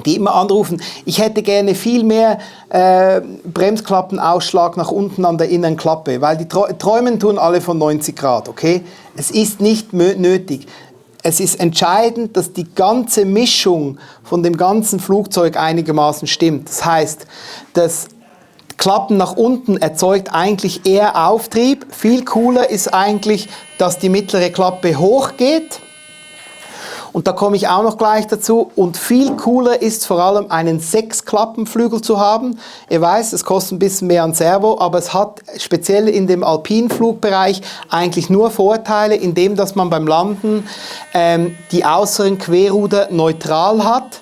die immer anrufen, ich hätte gerne viel mehr Bremsklappenausschlag nach unten an der inneren Klappe, weil die träumen tun alle von 90 Grad, okay? Es ist nicht nötig. Es ist entscheidend, dass die ganze Mischung von dem ganzen Flugzeug einigermaßen stimmt. Das heißt, das Klappen nach unten erzeugt eigentlich eher Auftrieb. Viel cooler ist eigentlich, dass die mittlere Klappe hochgeht. Und da komme ich auch noch gleich dazu. Und viel cooler ist vor allem, einen 6-Klappenflügel zu haben. Ihr weißt, es kostet ein bisschen mehr an Servo, aber es hat speziell in dem Alpinflugbereich eigentlich nur Vorteile, indem dass man beim Landen die äußeren Querruder neutral hat.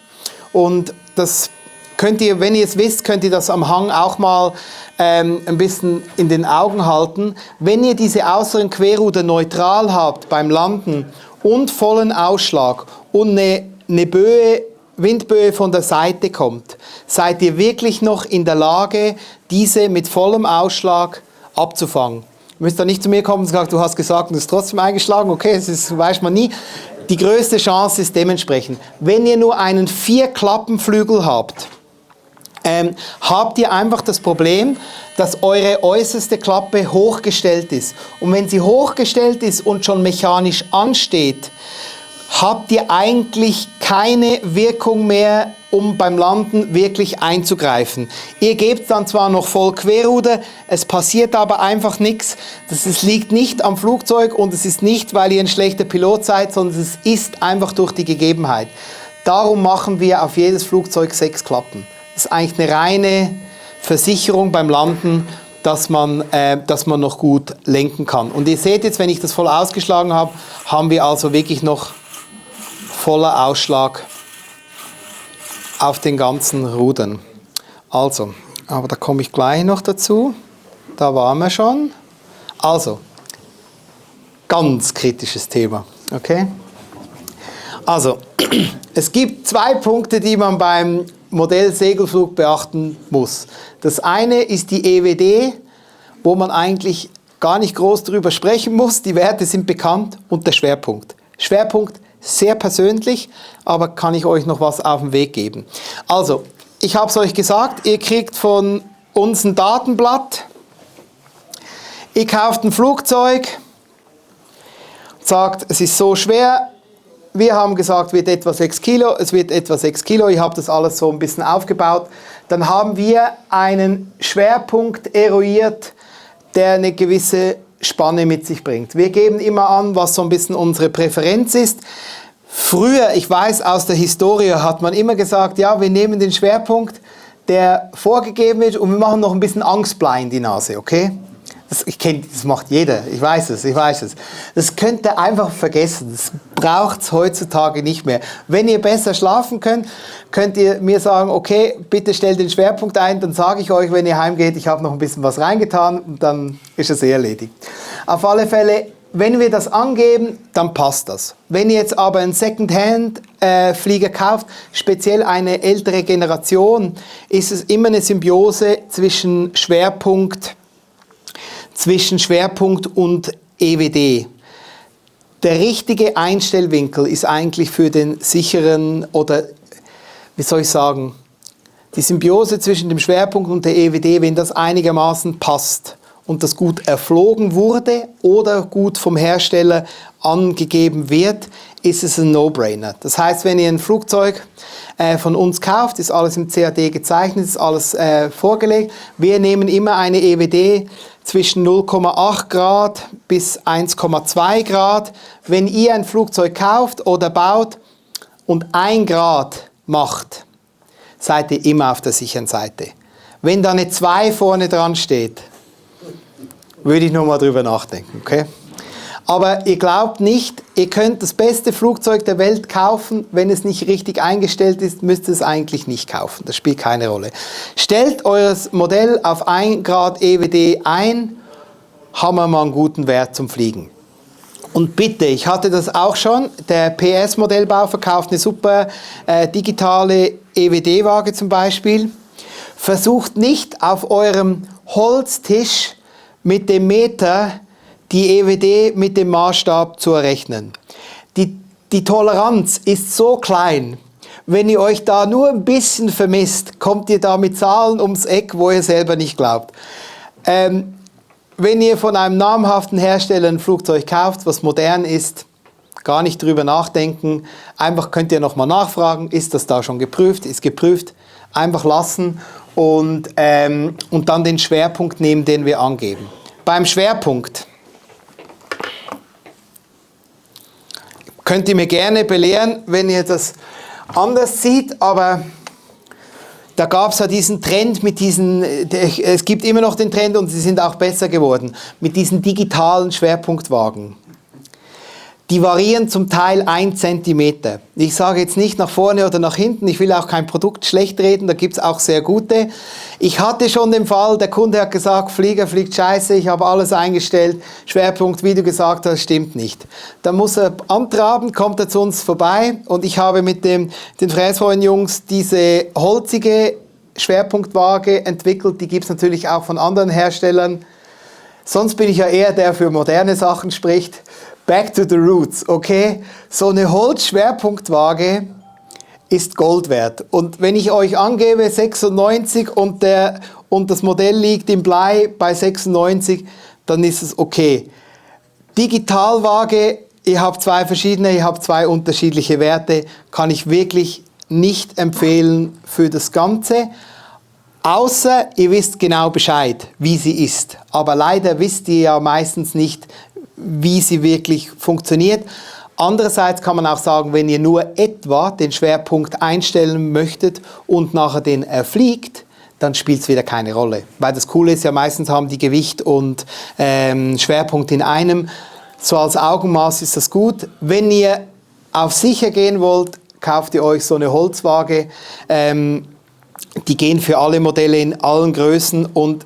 Und das könnt ihr, wenn ihr es wisst, könnt ihr das am Hang auch mal ein bisschen in den Augen halten. Wenn ihr diese äußeren Querruder neutral habt beim Landen und vollen Ausschlag und eine Windböe von der Seite kommt, seid ihr wirklich noch in der Lage, diese mit vollem Ausschlag abzufangen. Ihr müsst da nicht zu mir kommen und sagen, du hast gesagt und es ist trotzdem eingeschlagen. Okay, das weiß man nie. Die größte Chance ist dementsprechend, wenn ihr nur einen 4-Klappenflügel habt, habt ihr einfach das Problem, dass eure äußerste Klappe hochgestellt ist. Und wenn sie hochgestellt ist und schon mechanisch ansteht, habt ihr eigentlich keine Wirkung mehr, um beim Landen wirklich einzugreifen. Ihr gebt dann zwar noch voll Querruder, es passiert aber einfach nichts. Das liegt nicht am Flugzeug und es ist nicht, weil ihr ein schlechter Pilot seid, sondern es ist einfach durch die Gegebenheit. Darum machen wir auf jedes Flugzeug 6 Klappen. Das ist eigentlich eine reine Versicherung beim Landen, dass man noch gut lenken kann. Und ihr seht jetzt, wenn ich das voll ausgeschlagen habe, haben wir also wirklich noch voller Ausschlag auf den ganzen Rudern. Also, aber da komme ich gleich noch dazu. Da waren wir schon. Also, ganz kritisches Thema. Okay? Also, es gibt 2 Punkte, die man beim Modell-Segelflug beachten muss. Das eine ist die EWD, wo man eigentlich gar nicht groß darüber sprechen muss. Die Werte sind bekannt und der Schwerpunkt. Schwerpunkt sehr persönlich, aber kann ich euch noch was auf den Weg geben. Also, ich habe es euch gesagt, ihr kriegt von uns ein Datenblatt. Ihr kauft ein Flugzeug, sagt, es ist so schwer. Wir haben gesagt, wird etwa 6 Kilo, es wird etwa 6 Kilo, ich habe das alles so ein bisschen aufgebaut. Dann haben wir einen Schwerpunkt eruiert, der eine gewisse Spanne mit sich bringt. Wir geben immer an, was so ein bisschen unsere Präferenz ist. Früher, ich weiß aus der Historie, hat man immer gesagt, ja, wir nehmen den Schwerpunkt, der vorgegeben wird und wir machen noch ein bisschen Angstblei in die Nase, okay? Das macht jeder, ich weiß es. Das könnt ihr einfach vergessen, das braucht es heutzutage nicht mehr. Wenn ihr besser schlafen könnt, könnt ihr mir sagen, okay, bitte stellt den Schwerpunkt ein, dann sage ich euch, wenn ihr heimgeht, ich habe noch ein bisschen was reingetan und dann ist es erledigt. Auf alle Fälle, wenn wir das angeben, dann passt das. Wenn ihr jetzt aber einen Second-Hand-Flieger kauft, speziell eine ältere Generation, ist es immer eine Symbiose zwischen Schwerpunkt und EWD. Der richtige Einstellwinkel ist eigentlich für den sicheren oder, wie soll ich sagen, die Symbiose zwischen dem Schwerpunkt und der EWD, wenn das einigermaßen passt und das gut erflogen wurde oder gut vom Hersteller angegeben wird, ist es ein No-Brainer. Das heißt, wenn ihr ein Flugzeug von uns kauft, ist alles im CAD gezeichnet, ist alles vorgelegt. Wir nehmen immer eine EWD zwischen 0,8 Grad bis 1,2 Grad. Wenn ihr ein Flugzeug kauft oder baut und 1 Grad macht, seid ihr immer auf der sicheren Seite. Wenn da eine 2 vorne dran steht, würde ich nochmal drüber nachdenken, okay? Aber ihr glaubt nicht, ihr könnt das beste Flugzeug der Welt kaufen, wenn es nicht richtig eingestellt ist, müsst ihr es eigentlich nicht kaufen. Das spielt keine Rolle. Stellt euer Modell auf 1 Grad EWD ein, haben wir mal einen guten Wert zum Fliegen. Und bitte, ich hatte das auch schon, der PS-Modellbau verkauft eine super digitale EWD-Waage zum Beispiel. Versucht nicht auf eurem Holztisch mit dem Meter die EWD mit dem Maßstab zu errechnen. Die Toleranz ist so klein, wenn ihr euch da nur ein bisschen vermisst, kommt ihr da mit Zahlen ums Eck, wo ihr selber nicht glaubt. Wenn ihr von einem namhaften Hersteller ein Flugzeug kauft, was modern ist, gar nicht drüber nachdenken, einfach könnt ihr nochmal nachfragen, ist das da schon geprüft, ist geprüft, einfach lassen und dann den Schwerpunkt nehmen, den wir angeben. Beim Schwerpunkt könnt ihr mir gerne belehren, wenn ihr das anders seht, aber da gab es ja diesen Trend mit diesen, es gibt immer noch den Trend und sie sind auch besser geworden, mit diesen digitalen Schwerpunktwagen. Die variieren zum Teil 1 Zentimeter. Ich sage jetzt nicht nach vorne oder nach hinten, ich will auch kein Produkt schlecht reden, da gibt es auch sehr gute. Ich hatte schon den Fall, der Kunde hat gesagt, Flieger fliegt scheiße, ich habe alles eingestellt, Schwerpunkt, wie du gesagt hast, stimmt nicht. Dann muss er antraben, kommt er zu uns vorbei und ich habe mit den Fräsrollen-Jungs diese holzige Schwerpunktwaage entwickelt, die gibt es natürlich auch von anderen Herstellern. Sonst bin ich ja eher der, der für moderne Sachen spricht. Back to the roots, okay? So eine Holzschwerpunktwaage ist Gold wert. Und wenn ich euch angebe 96 und das Modell liegt im Blei bei 96, dann ist es okay. Digitalwaage, ihr habt 2 verschiedene, ihr habt 2 unterschiedliche Werte, kann ich wirklich nicht empfehlen für das Ganze. Außer ihr wisst genau Bescheid, wie sie ist. Aber leider wisst ihr ja meistens nicht, wie sie wirklich funktioniert. Andererseits kann man auch sagen, wenn ihr nur etwa den Schwerpunkt einstellen möchtet und nachher den erfliegt, dann spielt es wieder keine Rolle. Weil das Coole ist ja, meistens haben die Gewicht und Schwerpunkt in einem. So als Augenmaß ist das gut. Wenn ihr auf sicher gehen wollt, kauft ihr euch so eine Holzwaage. Die gehen für alle Modelle in allen Größen und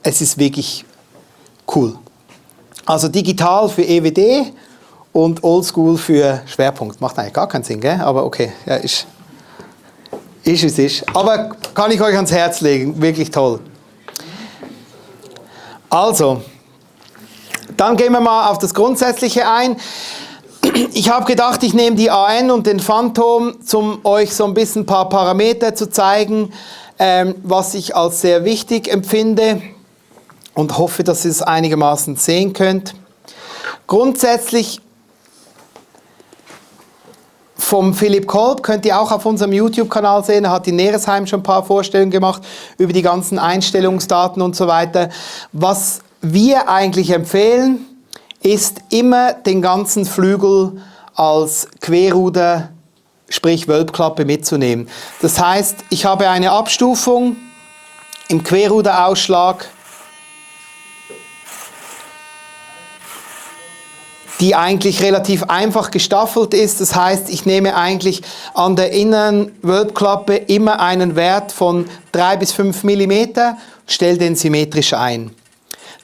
es ist wirklich cool. Also digital für EWD und oldschool für Schwerpunkt. Macht eigentlich gar keinen Sinn, gell? Aber okay, ja, ist wie es ist. Aber kann ich euch ans Herz legen, wirklich toll. Also, dann gehen wir mal auf das Grundsätzliche ein. Ich habe gedacht, ich nehme die AN und den Phantom, um euch so ein bisschen ein paar Parameter zu zeigen, was ich als sehr wichtig empfinde. Und hoffe, dass ihr es einigermaßen sehen könnt. Grundsätzlich vom Philipp Kolb könnt ihr auch auf unserem YouTube-Kanal sehen. Er hat in Neresheim schon ein paar Vorstellungen gemacht über die ganzen Einstellungsdaten und so weiter. Was wir eigentlich empfehlen, ist immer den ganzen Flügel als Querruder, sprich Wölbklappe, mitzunehmen. Das heißt, ich habe eine Abstufung im Querruderausschlag, die eigentlich relativ einfach gestaffelt ist. Das heißt, ich nehme eigentlich an der inneren Wölbklappe immer einen Wert von 3 bis 5 mm und stelle den symmetrisch ein.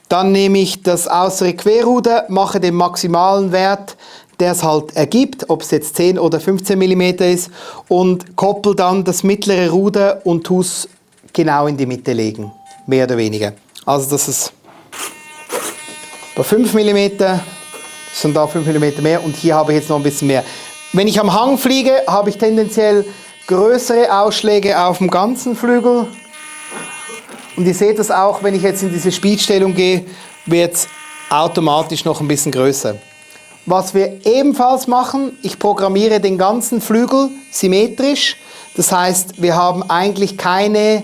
Dann nehme ich das äußere Querruder, mache den maximalen Wert, der es halt ergibt, ob es jetzt 10 oder 15 mm ist, und koppel dann das mittlere Ruder und tue es genau in die Mitte legen, mehr oder weniger. Also das ist bei 5 mm, sind da 5 mm mehr, und hier habe ich jetzt noch ein bisschen mehr. Wenn ich am Hang fliege, habe ich tendenziell größere Ausschläge auf dem ganzen Flügel. Und ihr seht das auch, wenn ich jetzt in diese Speedstellung gehe, wird es automatisch noch ein bisschen größer. Was wir ebenfalls machen, ich programmiere den ganzen Flügel symmetrisch. Das heißt, wir haben eigentlich keine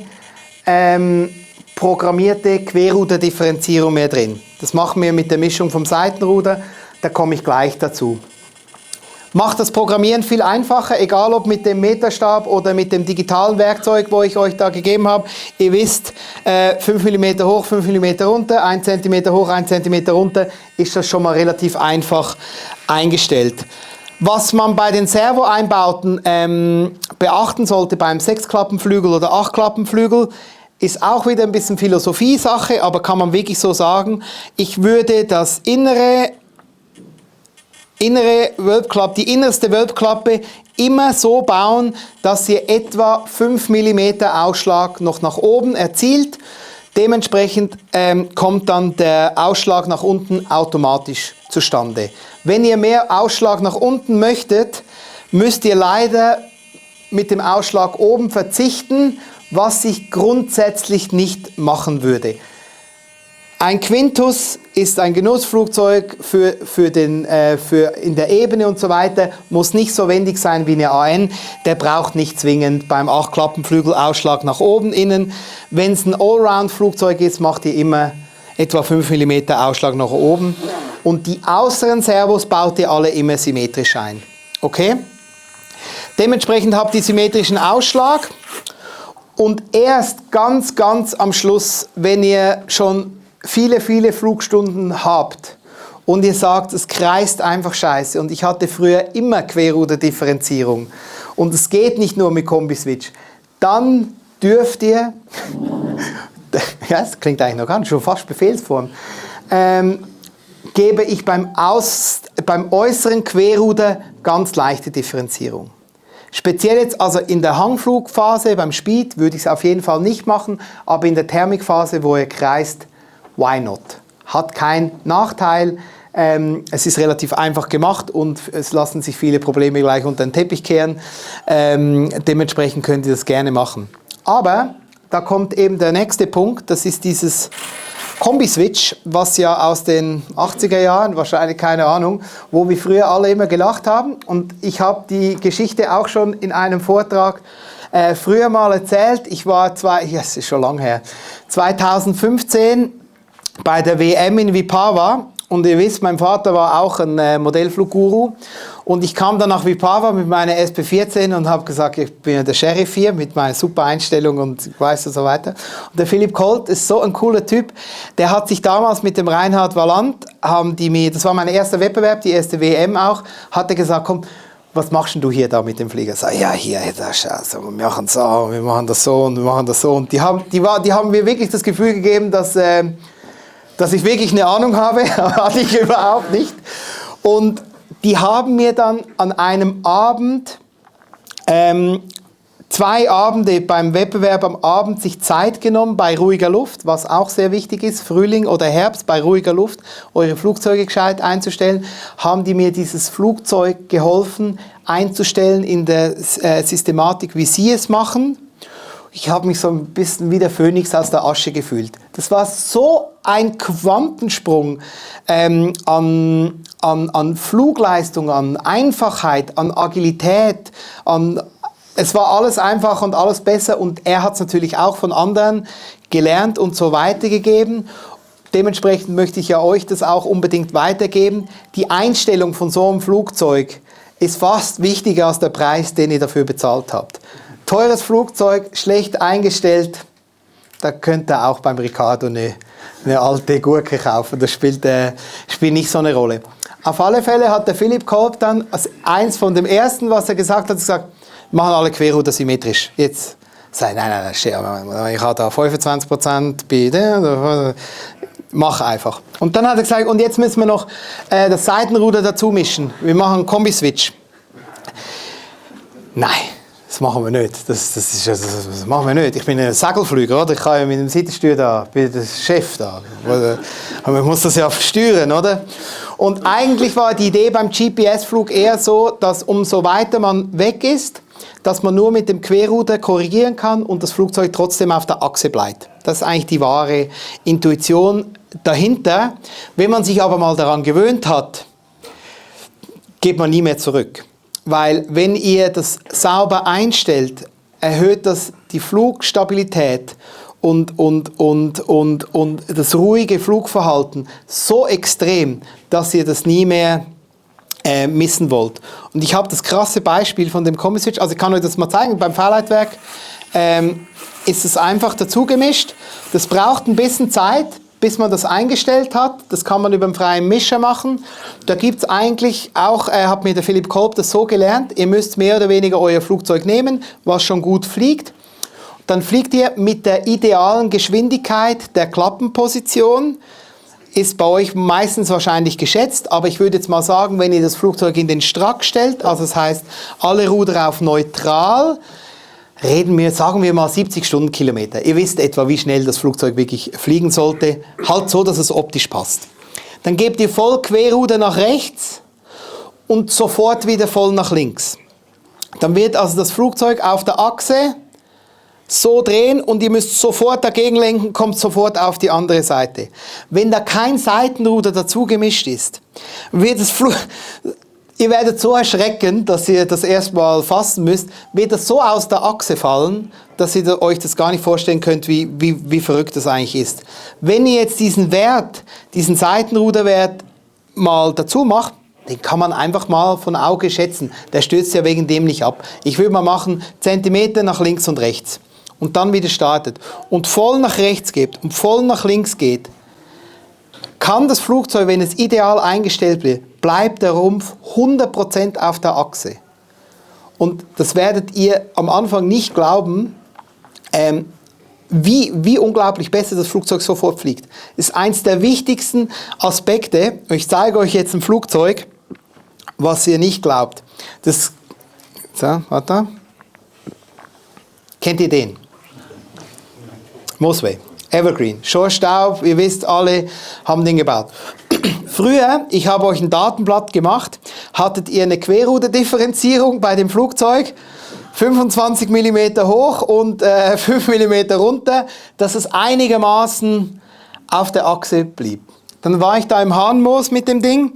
programmierte Querruderdifferenzierung mehr drin. Das machen wir mit der Mischung vom Seitenruder. Da komme ich gleich dazu. Macht das Programmieren viel einfacher, egal ob mit dem Meterstab oder mit dem digitalen Werkzeug, wo ich euch da gegeben habe. Ihr wisst, 5 mm hoch, 5 mm runter, 1 cm hoch, 1 cm runter, ist das schon mal relativ einfach eingestellt. Was man bei den Servo-Einbauten beachten sollte beim 6-Klappenflügel oder 8-Klappenflügel, ist auch wieder ein bisschen Philosophie-Sache, aber kann man wirklich so sagen. Ich würde das innere Wölbklappe, die innerste Wölbklappe immer so bauen, dass ihr etwa 5 mm Ausschlag noch nach oben erzielt. Dementsprechend kommt dann der Ausschlag nach unten automatisch zustande. Wenn ihr mehr Ausschlag nach unten möchtet, müsst ihr leider mit dem Ausschlag oben verzichten, was ich grundsätzlich nicht machen würde. Ein Quintus ist ein Genussflugzeug für in der Ebene und so weiter, muss nicht so wendig sein wie eine AN. Der braucht nicht zwingend beim 8-Klappenflügel Ausschlag nach oben innen. Wenn es ein Allround-Flugzeug ist, macht ihr immer etwa 5 mm Ausschlag nach oben. Und die äußeren Servos baut ihr alle immer symmetrisch ein. Okay? Dementsprechend habt ihr symmetrischen Ausschlag. Und erst ganz, ganz am Schluss, wenn ihr schon viele, viele Flugstunden habt und ihr sagt, es kreist einfach scheiße, und ich hatte früher immer Querruderdifferenzierung und es geht nicht nur mit Kombiswitch, dann dürft ihr, ja, das klingt eigentlich noch ganz, schon fast Befehlsform, gebe ich beim äußeren Querruder ganz leichte Differenzierung. Speziell jetzt, also in der Hangflugphase, beim Speed, würde ich es auf jeden Fall nicht machen, aber in der Thermikphase, wo ihr kreist, why not? Hat keinen Nachteil, es ist relativ einfach gemacht und es lassen sich viele Probleme gleich unter den Teppich kehren. Dementsprechend könnt ihr das gerne machen. Aber da kommt eben der nächste Punkt, das ist dieses Kombiswitch, was ja aus den 80er Jahren, wahrscheinlich keine Ahnung, wo wir früher alle immer gelacht haben. Und ich habe die Geschichte auch schon in einem Vortrag früher mal erzählt. Ich war, es ist schon lange her, 2015 bei der WM in Vipava, und ihr wisst, mein Vater war auch ein Modellflugguru, und ich kam dann nach Vipava mit meiner SP14 und habe gesagt, ich bin ja der Sheriff hier mit meiner super Einstellung und weiß und so weiter. Und der Philipp Colt ist so ein cooler Typ, der hat sich damals mit dem Reinhard Walland, das war mein erster Wettbewerb, die erste WM auch, hat er gesagt, komm, was machst denn du hier da mit dem Flieger? Sag, ja, hier, das, also, wir machen so, wir machen das so und wir machen das so. Und die haben mir wirklich das Gefühl gegeben, dass ich wirklich eine Ahnung habe, hatte ich überhaupt nicht. Und die haben mir dann an einem Abend, 2 Abende beim Wettbewerb am Abend sich Zeit genommen bei ruhiger Luft, was auch sehr wichtig ist, Frühling oder Herbst bei ruhiger Luft, eure Flugzeuge gescheit einzustellen, haben die mir dieses Flugzeug geholfen einzustellen in der Systematik, wie sie es machen. Ich habe mich so ein bisschen wie der Phönix aus der Asche gefühlt. Das war so ein Quantensprung an Flugleistung, an Einfachheit, an Agilität, es war alles einfacher und alles besser, und er hat es natürlich auch von anderen gelernt und so weitergegeben. dementsprechend möchte ich ja euch das auch unbedingt weitergeben. Die Einstellung von so einem Flugzeug ist fast wichtiger als der Preis, den ihr dafür bezahlt habt. Teures Flugzeug, schlecht eingestellt, da könnt ihr auch beim Ricardo eine alte Gurke kaufen. Das spielt nicht so eine Rolle. Auf alle Fälle hat der Philipp Kolb dann als eins von dem ersten, was er gesagt hat, gesagt, machen alle Querruder symmetrisch. Jetzt sei nein, ich habe da 25% bitte, mach einfach. Und dann hat er gesagt, und jetzt müssen wir noch das Seitenruder dazu mischen. Wir machen einen Kombi-Switch. Nein. Das machen wir nicht. Das machen wir nicht. Ich bin ein Segelflüger, oder? Ich kann ja mit dem Seitensteuer da, bin der Chef da. Aber man muss das ja steuern, oder? Und eigentlich war die Idee beim GPS-Flug eher so, dass umso weiter man weg ist, dass man nur mit dem Querruder korrigieren kann und das Flugzeug trotzdem auf der Achse bleibt. Das ist eigentlich die wahre Intuition dahinter. Wenn man sich aber mal daran gewöhnt hat, geht man nie mehr zurück. Weil wenn ihr das sauber einstellt, erhöht das die Flugstabilität und das ruhige Flugverhalten so extrem, dass ihr das nie mehr missen wollt. Und ich habe das krasse Beispiel von dem Kombi-Switch, also ich kann euch das mal zeigen, beim Fahrleitwerk ist es einfach dazu gemischt. Das braucht ein bisschen Zeit, bis man das eingestellt hat. Das kann man über einen freien Mischer machen. Da gibt es eigentlich auch, hat mir der Philipp Kolb das so gelernt, ihr müsst mehr oder weniger euer Flugzeug nehmen, was schon gut fliegt. Dann fliegt ihr mit der idealen Geschwindigkeit der Klappenposition. Ist bei euch meistens wahrscheinlich geschätzt, aber ich würde jetzt mal sagen, wenn ihr das Flugzeug in den Strack stellt, also das heißt, alle Ruder auf neutral, sagen wir mal 70 Stundenkilometer. Ihr wisst etwa, wie schnell das Flugzeug wirklich fliegen sollte. Halt so, dass es optisch passt. Dann gebt ihr voll Querruder nach rechts und sofort wieder voll nach links. Dann wird also das Flugzeug auf der Achse so drehen und ihr müsst sofort dagegen lenken, kommt sofort auf die andere Seite. Wenn da kein Seitenruder dazu gemischt ist, wird das ihr werdet so erschrecken, dass ihr das erstmal fassen müsst, wird das so aus der Achse fallen, dass ihr euch das gar nicht vorstellen könnt, wie verrückt das eigentlich ist. Wenn ihr jetzt diesen Seitenruderwert mal dazu macht, den kann man einfach mal von Auge schätzen. Der stürzt ja wegen dem nicht ab. Ich würde mal machen, Zentimeter nach links und rechts. Und dann wieder startet und voll nach rechts geht und voll nach links geht, kann das Flugzeug, wenn es ideal eingestellt wird, bleibt der Rumpf 100% auf der Achse. Und das werdet ihr am Anfang nicht glauben, wie unglaublich besser das Flugzeug sofort fliegt. Das ist eins der wichtigsten Aspekte. Ich zeige euch jetzt ein Flugzeug, was ihr nicht glaubt. Warte. Kennt ihr den? Moosway. Evergreen. Schorstaub, ihr wisst, alle haben den gebaut. Früher, ich habe euch ein Datenblatt gemacht, hattet ihr eine Querruderdifferenzierung bei dem Flugzeug, 25 mm hoch und 5 mm runter, dass es einigermaßen auf der Achse blieb. Dann war ich da im Hahnmoos mit dem Ding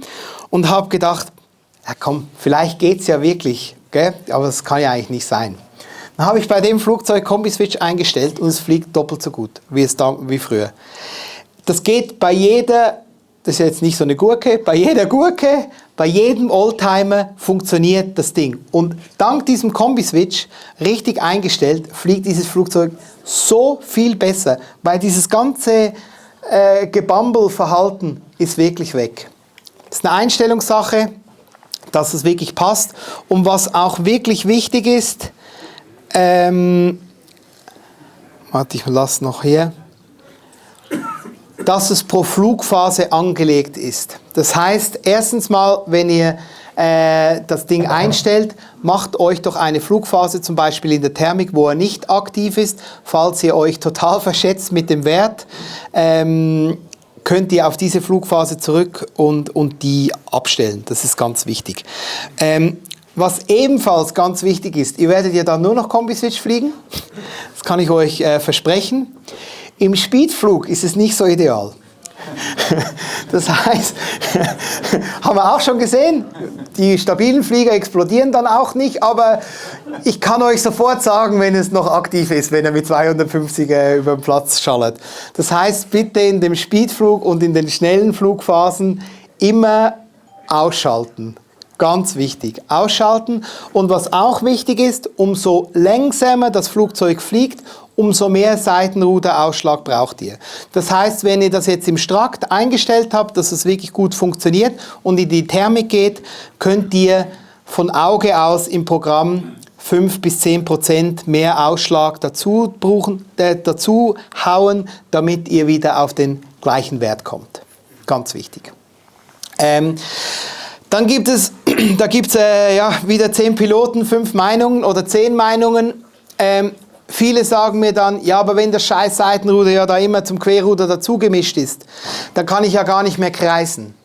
und habe gedacht, ja komm, vielleicht geht's ja wirklich, gell? Aber das kann ja eigentlich nicht sein. Dann habe ich bei dem Flugzeug Kombi-Switch eingestellt und es fliegt doppelt so gut wie früher. Das geht bei jeder, das ist jetzt nicht so eine Gurke, bei jeder Gurke, bei jedem Oldtimer funktioniert das Ding. Und dank diesem Kombi-Switch, richtig eingestellt, fliegt dieses Flugzeug so viel besser, weil dieses ganze Gebambel-Verhalten ist wirklich weg. Das ist eine Einstellungssache, dass es wirklich passt. Und was auch wirklich wichtig ist, warte, ich lasse noch hier, dass es pro Flugphase angelegt ist. Das heißt, erstens mal, wenn ihr das Ding einstellt, macht euch doch eine Flugphase, zum Beispiel in der Thermik, wo er nicht aktiv ist. Falls ihr euch total verschätzt mit dem Wert, könnt ihr auf diese Flugphase zurück und die abstellen. Das ist ganz wichtig. Was ebenfalls ganz wichtig ist, ihr werdet ja dann nur noch Kombi-Switch fliegen. Das kann ich euch versprechen. Im Speedflug ist es nicht so ideal. Das heißt, haben wir auch schon gesehen, die stabilen Flieger explodieren dann auch nicht, aber ich kann euch sofort sagen, wenn es noch aktiv ist, wenn er mit 250 über den Platz schallert. Das heißt, bitte in dem Speedflug und in den schnellen Flugphasen immer ausschalten. Ganz wichtig, ausschalten. Und was auch wichtig ist, umso langsamer das Flugzeug fliegt, umso mehr Seitenruderausschlag braucht ihr. Das heißt, wenn ihr das jetzt im Strakt eingestellt habt, dass es wirklich gut funktioniert und in die Thermik geht, könnt ihr von Auge aus im Programm 5-10% mehr Ausschlag dazu hauen, damit ihr wieder auf den gleichen Wert kommt. Ganz wichtig. Dann gibt es, wieder 10 Piloten, 5 Meinungen oder 10 Meinungen. Viele sagen mir dann, ja, aber wenn das scheiß Seitenruder ja da immer zum Querruder dazu gemischt ist, dann kann ich ja gar nicht mehr kreisen.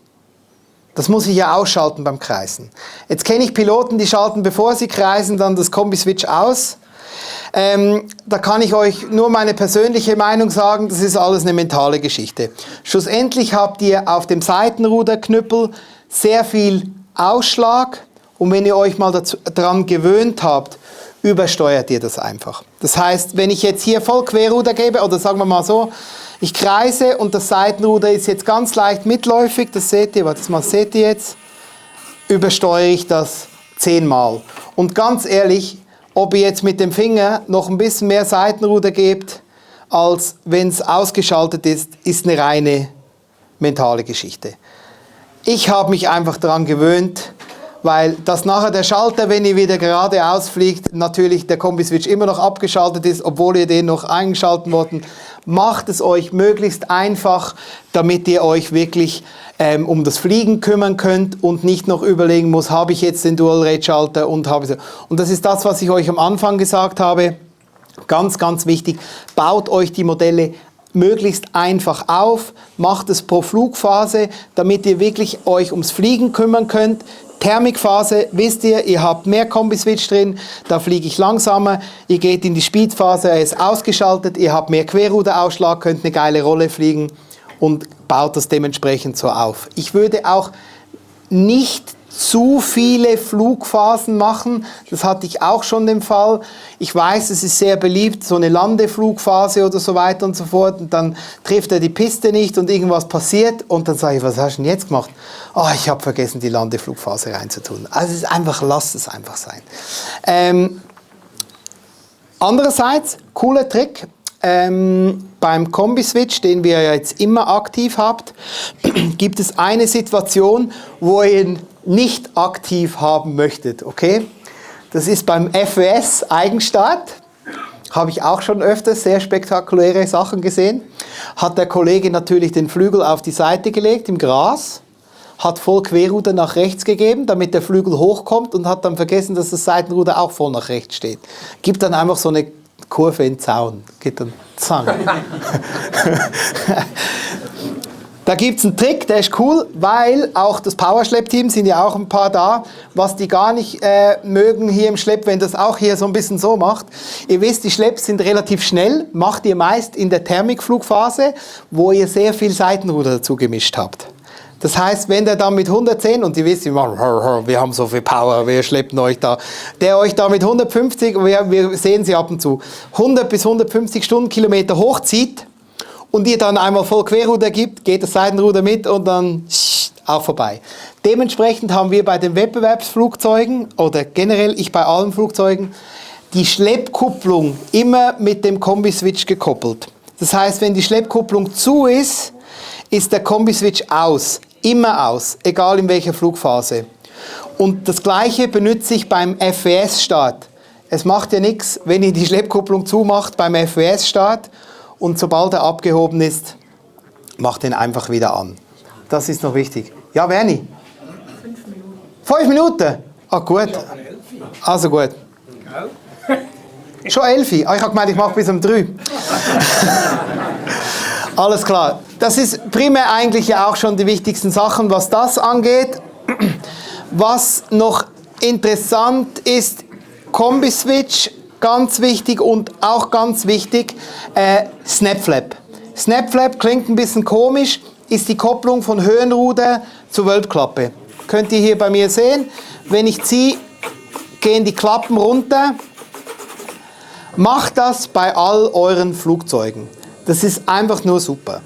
Das muss ich ja ausschalten beim Kreisen. Jetzt kenne ich Piloten, die schalten, bevor sie kreisen, dann das Kombi-Switch aus. Da kann ich euch nur meine persönliche Meinung sagen, das ist alles eine mentale Geschichte. Schlussendlich habt ihr auf dem Seitenruderknüppel sehr viel Ausschlag und wenn ihr euch mal daran gewöhnt habt, übersteuert ihr das einfach. Das heißt, wenn ich jetzt hier voll Querruder gebe, oder sagen wir mal so, ich kreise und das Seitenruder ist jetzt ganz leicht mitläufig, das seht ihr, das seht ihr jetzt, übersteuere ich das 10-mal. Und ganz ehrlich, ob ihr jetzt mit dem Finger noch ein bisschen mehr Seitenruder gebt, als wenn es ausgeschaltet ist, ist eine reine mentale Geschichte. Ich habe mich einfach daran gewöhnt, weil das nachher der Schalter, wenn ihr wieder geradeaus fliegt, natürlich der Kombi-Switch immer noch abgeschaltet ist, obwohl ihr den noch eingeschalten wollten. Macht es euch möglichst einfach, damit ihr euch wirklich um das Fliegen kümmern könnt und nicht noch überlegen muss, habe ich jetzt den Dual-Rate-Schalter und habe ich so. Und das ist das, was ich euch am Anfang gesagt habe. Ganz, ganz wichtig, baut euch die Modelle möglichst einfach auf, macht es pro Flugphase, damit ihr wirklich euch ums Fliegen kümmern könnt. Thermikphase, wisst ihr habt mehr Kombi-Switch drin, da fliege ich langsamer. Ihr geht in die Speedphase, er ist ausgeschaltet, ihr habt mehr Querruderausschlag, könnt eine geile Rolle fliegen und baut das dementsprechend so auf. Ich würde auch nicht zu viele Flugphasen machen, das hatte ich auch schon den Fall. Ich weiß, es ist sehr beliebt, so eine Landeflugphase oder so weiter und so fort und dann trifft er die Piste nicht und irgendwas passiert und dann sage ich, was hast du denn jetzt gemacht? Oh, ich habe vergessen, die Landeflugphase reinzutun. Also es ist einfach, lasst es einfach sein. Andererseits, cooler Trick, beim Kombi-Switch, den wir jetzt immer aktiv habt, gibt es eine Situation, wo ihr ihn nicht aktiv haben möchtet, okay? Das ist beim FWS-Eigenstart. Habe ich auch schon öfters sehr spektakuläre Sachen gesehen. Hat der Kollege natürlich den Flügel auf die Seite gelegt im Gras, hat voll Querruder nach rechts gegeben, damit der Flügel hochkommt und hat dann vergessen, dass das Seitenruder auch voll nach rechts steht. Gibt dann einfach so eine Kurve in den Zaun. Geht dann zang. Da gibt es einen Trick, der ist cool, weil auch das Powerschlepp-Team, sind ja auch ein paar da, was die gar nicht mögen hier im Schlepp, wenn das auch hier so ein bisschen so macht. Ihr wisst, die Schlepps sind relativ schnell, macht ihr meist in der Thermikflugphase, wo ihr sehr viel Seitenruder dazu gemischt habt. Das heißt, wenn der dann mit 110, und ihr wisst, wir haben so viel Power, wir schleppen euch da, der euch da mit 150, wir sehen sie ab und zu, 100 bis 150 Stundenkilometer hochzieht, und ihr dann einmal voll Querruder gibt, geht das Seitenruder mit und dann auch vorbei. Dementsprechend haben wir bei den Wettbewerbsflugzeugen oder generell ich bei allen Flugzeugen die Schleppkupplung immer mit dem Kombi-Switch gekoppelt. Das heißt, wenn die Schleppkupplung zu ist, ist der Kombi-Switch aus. Immer aus, egal in welcher Flugphase. Und das Gleiche benutze ich beim FWS-Start. Es macht ja nichts, wenn ihr die Schleppkupplung zumacht beim FWS-Start. Und sobald er abgehoben ist, macht ihn einfach wieder an. Das ist noch wichtig. Ja, Werni? 5 Minuten. 5 Minuten? Ah, gut. Also gut. Schon 11? Ah, ich habe gemeint, ich mache bis um 3. Alles klar. Das ist primär eigentlich ja auch schon die wichtigsten Sachen, was das angeht. Was noch interessant ist, Kombi-Switch, ganz wichtig und auch ganz wichtig, Snap-Flap. Snap-Flap klingt ein bisschen komisch, ist die Kopplung von Höhenruder zur Wölbklappe. Könnt ihr hier bei mir sehen. Wenn ich ziehe, gehen die Klappen runter. Macht das bei all euren Flugzeugen. Das ist einfach nur super.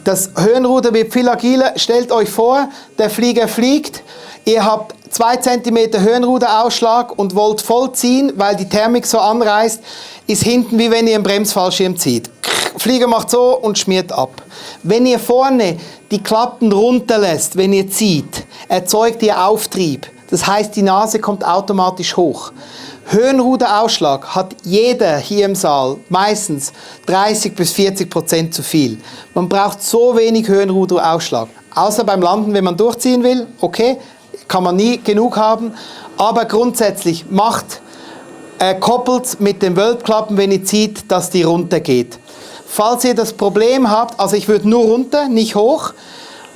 Das Höhenruder wird viel agiler. Stellt euch vor, der Flieger fliegt. Ihr habt 2 cm Höhenruderausschlag und wollt voll ziehen, weil die Thermik so anreißt. Ist hinten wie wenn ihr einen Bremsfallschirm zieht. Flieger macht so und schmiert ab. Wenn ihr vorne die Klappen runterlässt, wenn ihr zieht, erzeugt ihr Auftrieb. Das heißt, die Nase kommt automatisch hoch. Höhenruderausschlag hat jeder hier im Saal meistens 30-40% zu viel. Man braucht so wenig Höhenruderausschlag. Außer beim Landen, wenn man durchziehen will, okay, kann man nie genug haben. Aber grundsätzlich koppelt mit den Wölbklappen, wenn ihr zieht, dass die runtergeht. Falls ihr das Problem habt, also ich würde nur runter, nicht hoch.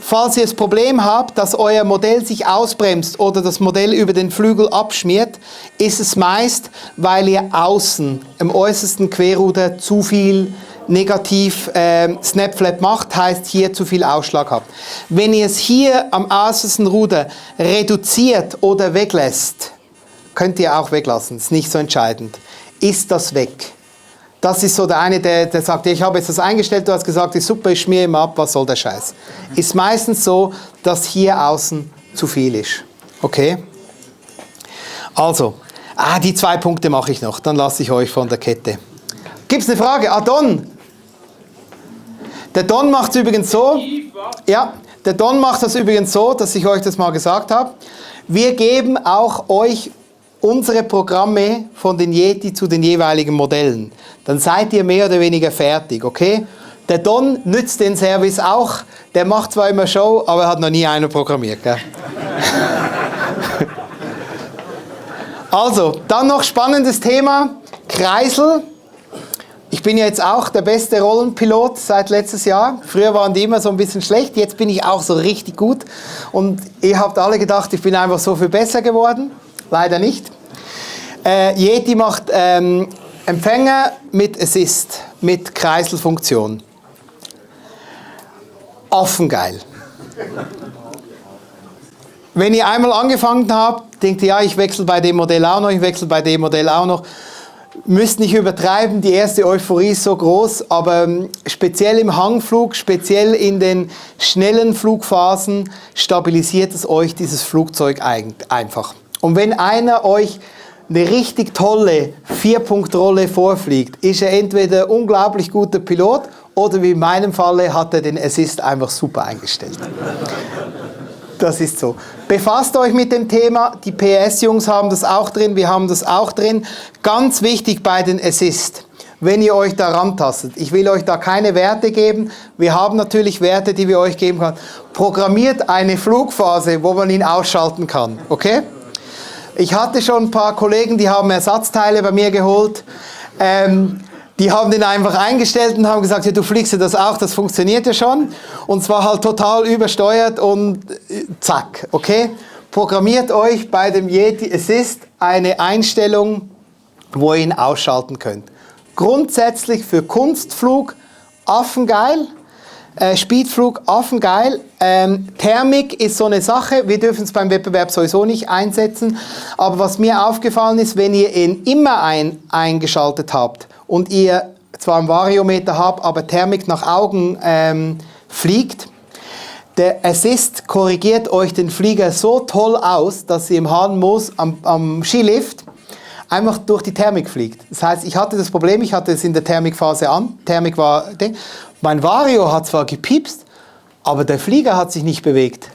Falls ihr das Problem habt, dass euer Modell sich ausbremst oder das Modell über den Flügel abschmiert, ist es meist, weil ihr außen im äußersten Querruder zu viel negativ Snap-Flap macht, heißt hier zu viel Ausschlag habt. Wenn ihr es hier am äußersten Ruder reduziert oder weglässt, könnt ihr auch weglassen, ist nicht so entscheidend, ist das weg. Das ist so der eine, der sagt, ich habe jetzt das eingestellt, du hast gesagt, ist super, ich schmiere immer ab, was soll der Scheiß? Ist meistens so, dass hier außen zu viel ist. Okay? Also, die 2 Punkte mache ich noch, dann lasse ich euch von der Kette. Gibt es eine Frage? Don. Der Don macht es übrigens so. Ja, der Don macht das übrigens so, dass ich euch das mal gesagt habe. Wir geben auch euch unsere Programme von den Yeti zu den jeweiligen Modellen. Dann seid ihr mehr oder weniger fertig, okay? Der Don nützt den Service auch. Der macht zwar immer Show, aber er hat noch nie einen programmiert, gell? Also, dann noch spannendes Thema, Kreisel. Ich bin ja jetzt auch der beste Rollenpilot seit letztes Jahr. Früher waren die immer so ein bisschen schlecht, jetzt bin ich auch so richtig gut. Und ihr habt alle gedacht, ich bin einfach so viel besser geworden. Leider nicht. Yeti macht Empfänger mit Assist, mit Kreiselfunktion. Affengeil. Wenn ihr einmal angefangen habt, denkt ihr, ja, ich wechsle bei dem Modell auch noch, ich wechsle bei dem Modell auch noch. Müsst nicht übertreiben, die erste Euphorie ist so groß, aber speziell im Hangflug, speziell in den schnellen Flugphasen stabilisiert es euch dieses Flugzeug einfach. Und wenn einer euch eine richtig tolle 4-Punkt-Rolle vorfliegt, ist er entweder ein unglaublich guter Pilot oder wie in meinem Falle hat er den Assist einfach super eingestellt. Das ist so. Befasst euch mit dem Thema. Die PS-Jungs haben das auch drin, wir haben das auch drin. Ganz wichtig bei den Assist, wenn ihr euch da rantastet. Ich will euch da keine Werte geben. Wir haben natürlich Werte, die wir euch geben können. Programmiert eine Flugphase, wo man ihn ausschalten kann. Okay? Ich hatte schon ein paar Kollegen, die haben Ersatzteile bei mir geholt. Die haben den einfach eingestellt und haben gesagt, ja, du fliegst ja das auch, das funktioniert ja schon. Und zwar halt total übersteuert und zack, okay? Programmiert euch bei dem Yeti Assist eine Einstellung, wo ihr ihn ausschalten könnt. Grundsätzlich für Kunstflug affengeil, Speedflug affengeil. Thermik ist so eine Sache, wir dürfen es beim Wettbewerb sowieso nicht einsetzen. Aber was mir aufgefallen ist, wenn ihr ihn immer eingeschaltet habt, und ihr zwar einen Variometer habt, aber Thermik nach Augen fliegt, der Assist korrigiert euch den Flieger so toll aus, dass ihr im Hahnmoos am Skilift einfach durch die Thermik fliegt. Das heißt, ich hatte das Problem, ich hatte es in der Thermikphase an, Thermik war, mein Vario hat zwar gepiepst, aber der Flieger hat sich nicht bewegt.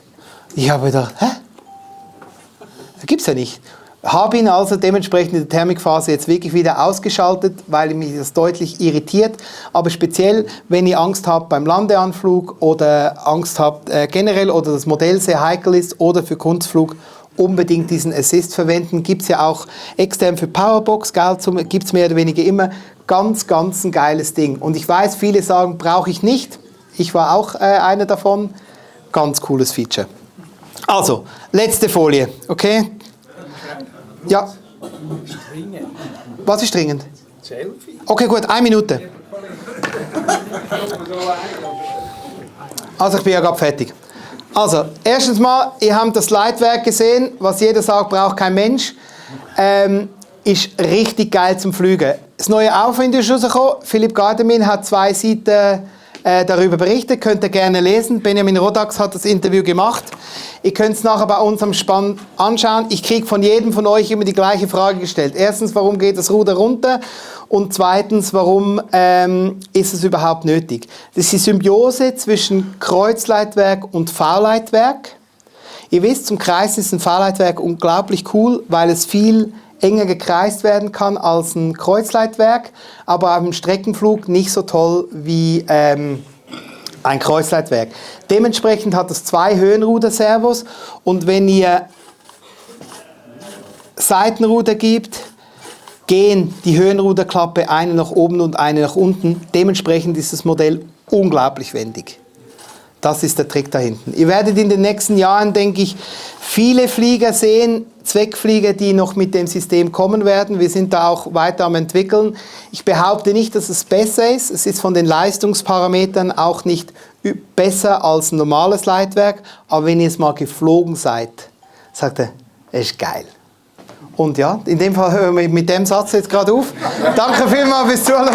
Ich habe gedacht, hä? Das gibt's ja nicht. Habe ihn also dementsprechend in der Thermikphase jetzt wirklich wieder ausgeschaltet, weil mich das deutlich irritiert. Aber speziell, wenn ihr Angst habt beim Landeanflug oder Angst habt generell oder das Modell sehr heikel ist oder für Kunstflug, unbedingt diesen Assist verwenden. Gibt es ja auch extern für Powerbox, gibt es mehr oder weniger immer. Ganz ein geiles Ding. Und ich weiß, viele sagen, brauche ich nicht. Ich war auch einer davon. Ganz cooles Feature. Also, letzte Folie, okay? Ja. Was ist dringend? Okay, gut, 1 Minute. Also ich bin ja gerade fertig. Also, erstens mal, ihr habt das Leitwerk gesehen, was jeder sagt, braucht kein Mensch. Ist richtig geil zum Fliegen. Das neue Aufwind ist rausgekommen. Philipp Gardemin hat 2 Seiten darüber berichtet, könnt ihr gerne lesen. Benjamin Rodax hat das Interview gemacht. Ihr könnt es nachher bei uns am Spann anschauen. Ich kriege von jedem von euch immer die gleiche Frage gestellt. Erstens, warum geht das Ruder runter? Und zweitens, warum ist es überhaupt nötig? Das ist die Symbiose zwischen Kreuzleitwerk und V-Leitwerk. Ihr wisst, zum Kreisen ist ein V-Leitwerk unglaublich cool, weil es viel enger gekreist werden kann als ein Kreuzleitwerk, aber am Streckenflug nicht so toll wie ein Kreuzleitwerk. Dementsprechend hat es 2 Höhenruderservos und wenn ihr Seitenruder gibt, gehen die Höhenruderklappe eine nach oben und eine nach unten. Dementsprechend ist das Modell unglaublich wendig. Das ist der Trick da hinten. Ihr werdet in den nächsten Jahren, denke ich, viele Flieger sehen, Zweckflieger, die noch mit dem System kommen werden. Wir sind da auch weiter am entwickeln. Ich behaupte nicht, dass es besser ist. Es ist von den Leistungsparametern auch nicht besser als ein normales Leitwerk. Aber wenn ihr es mal geflogen seid, sagt er, es ist geil. Und ja, in dem Fall hören wir mit dem Satz jetzt gerade auf. Danke vielmals fürs Zuhören.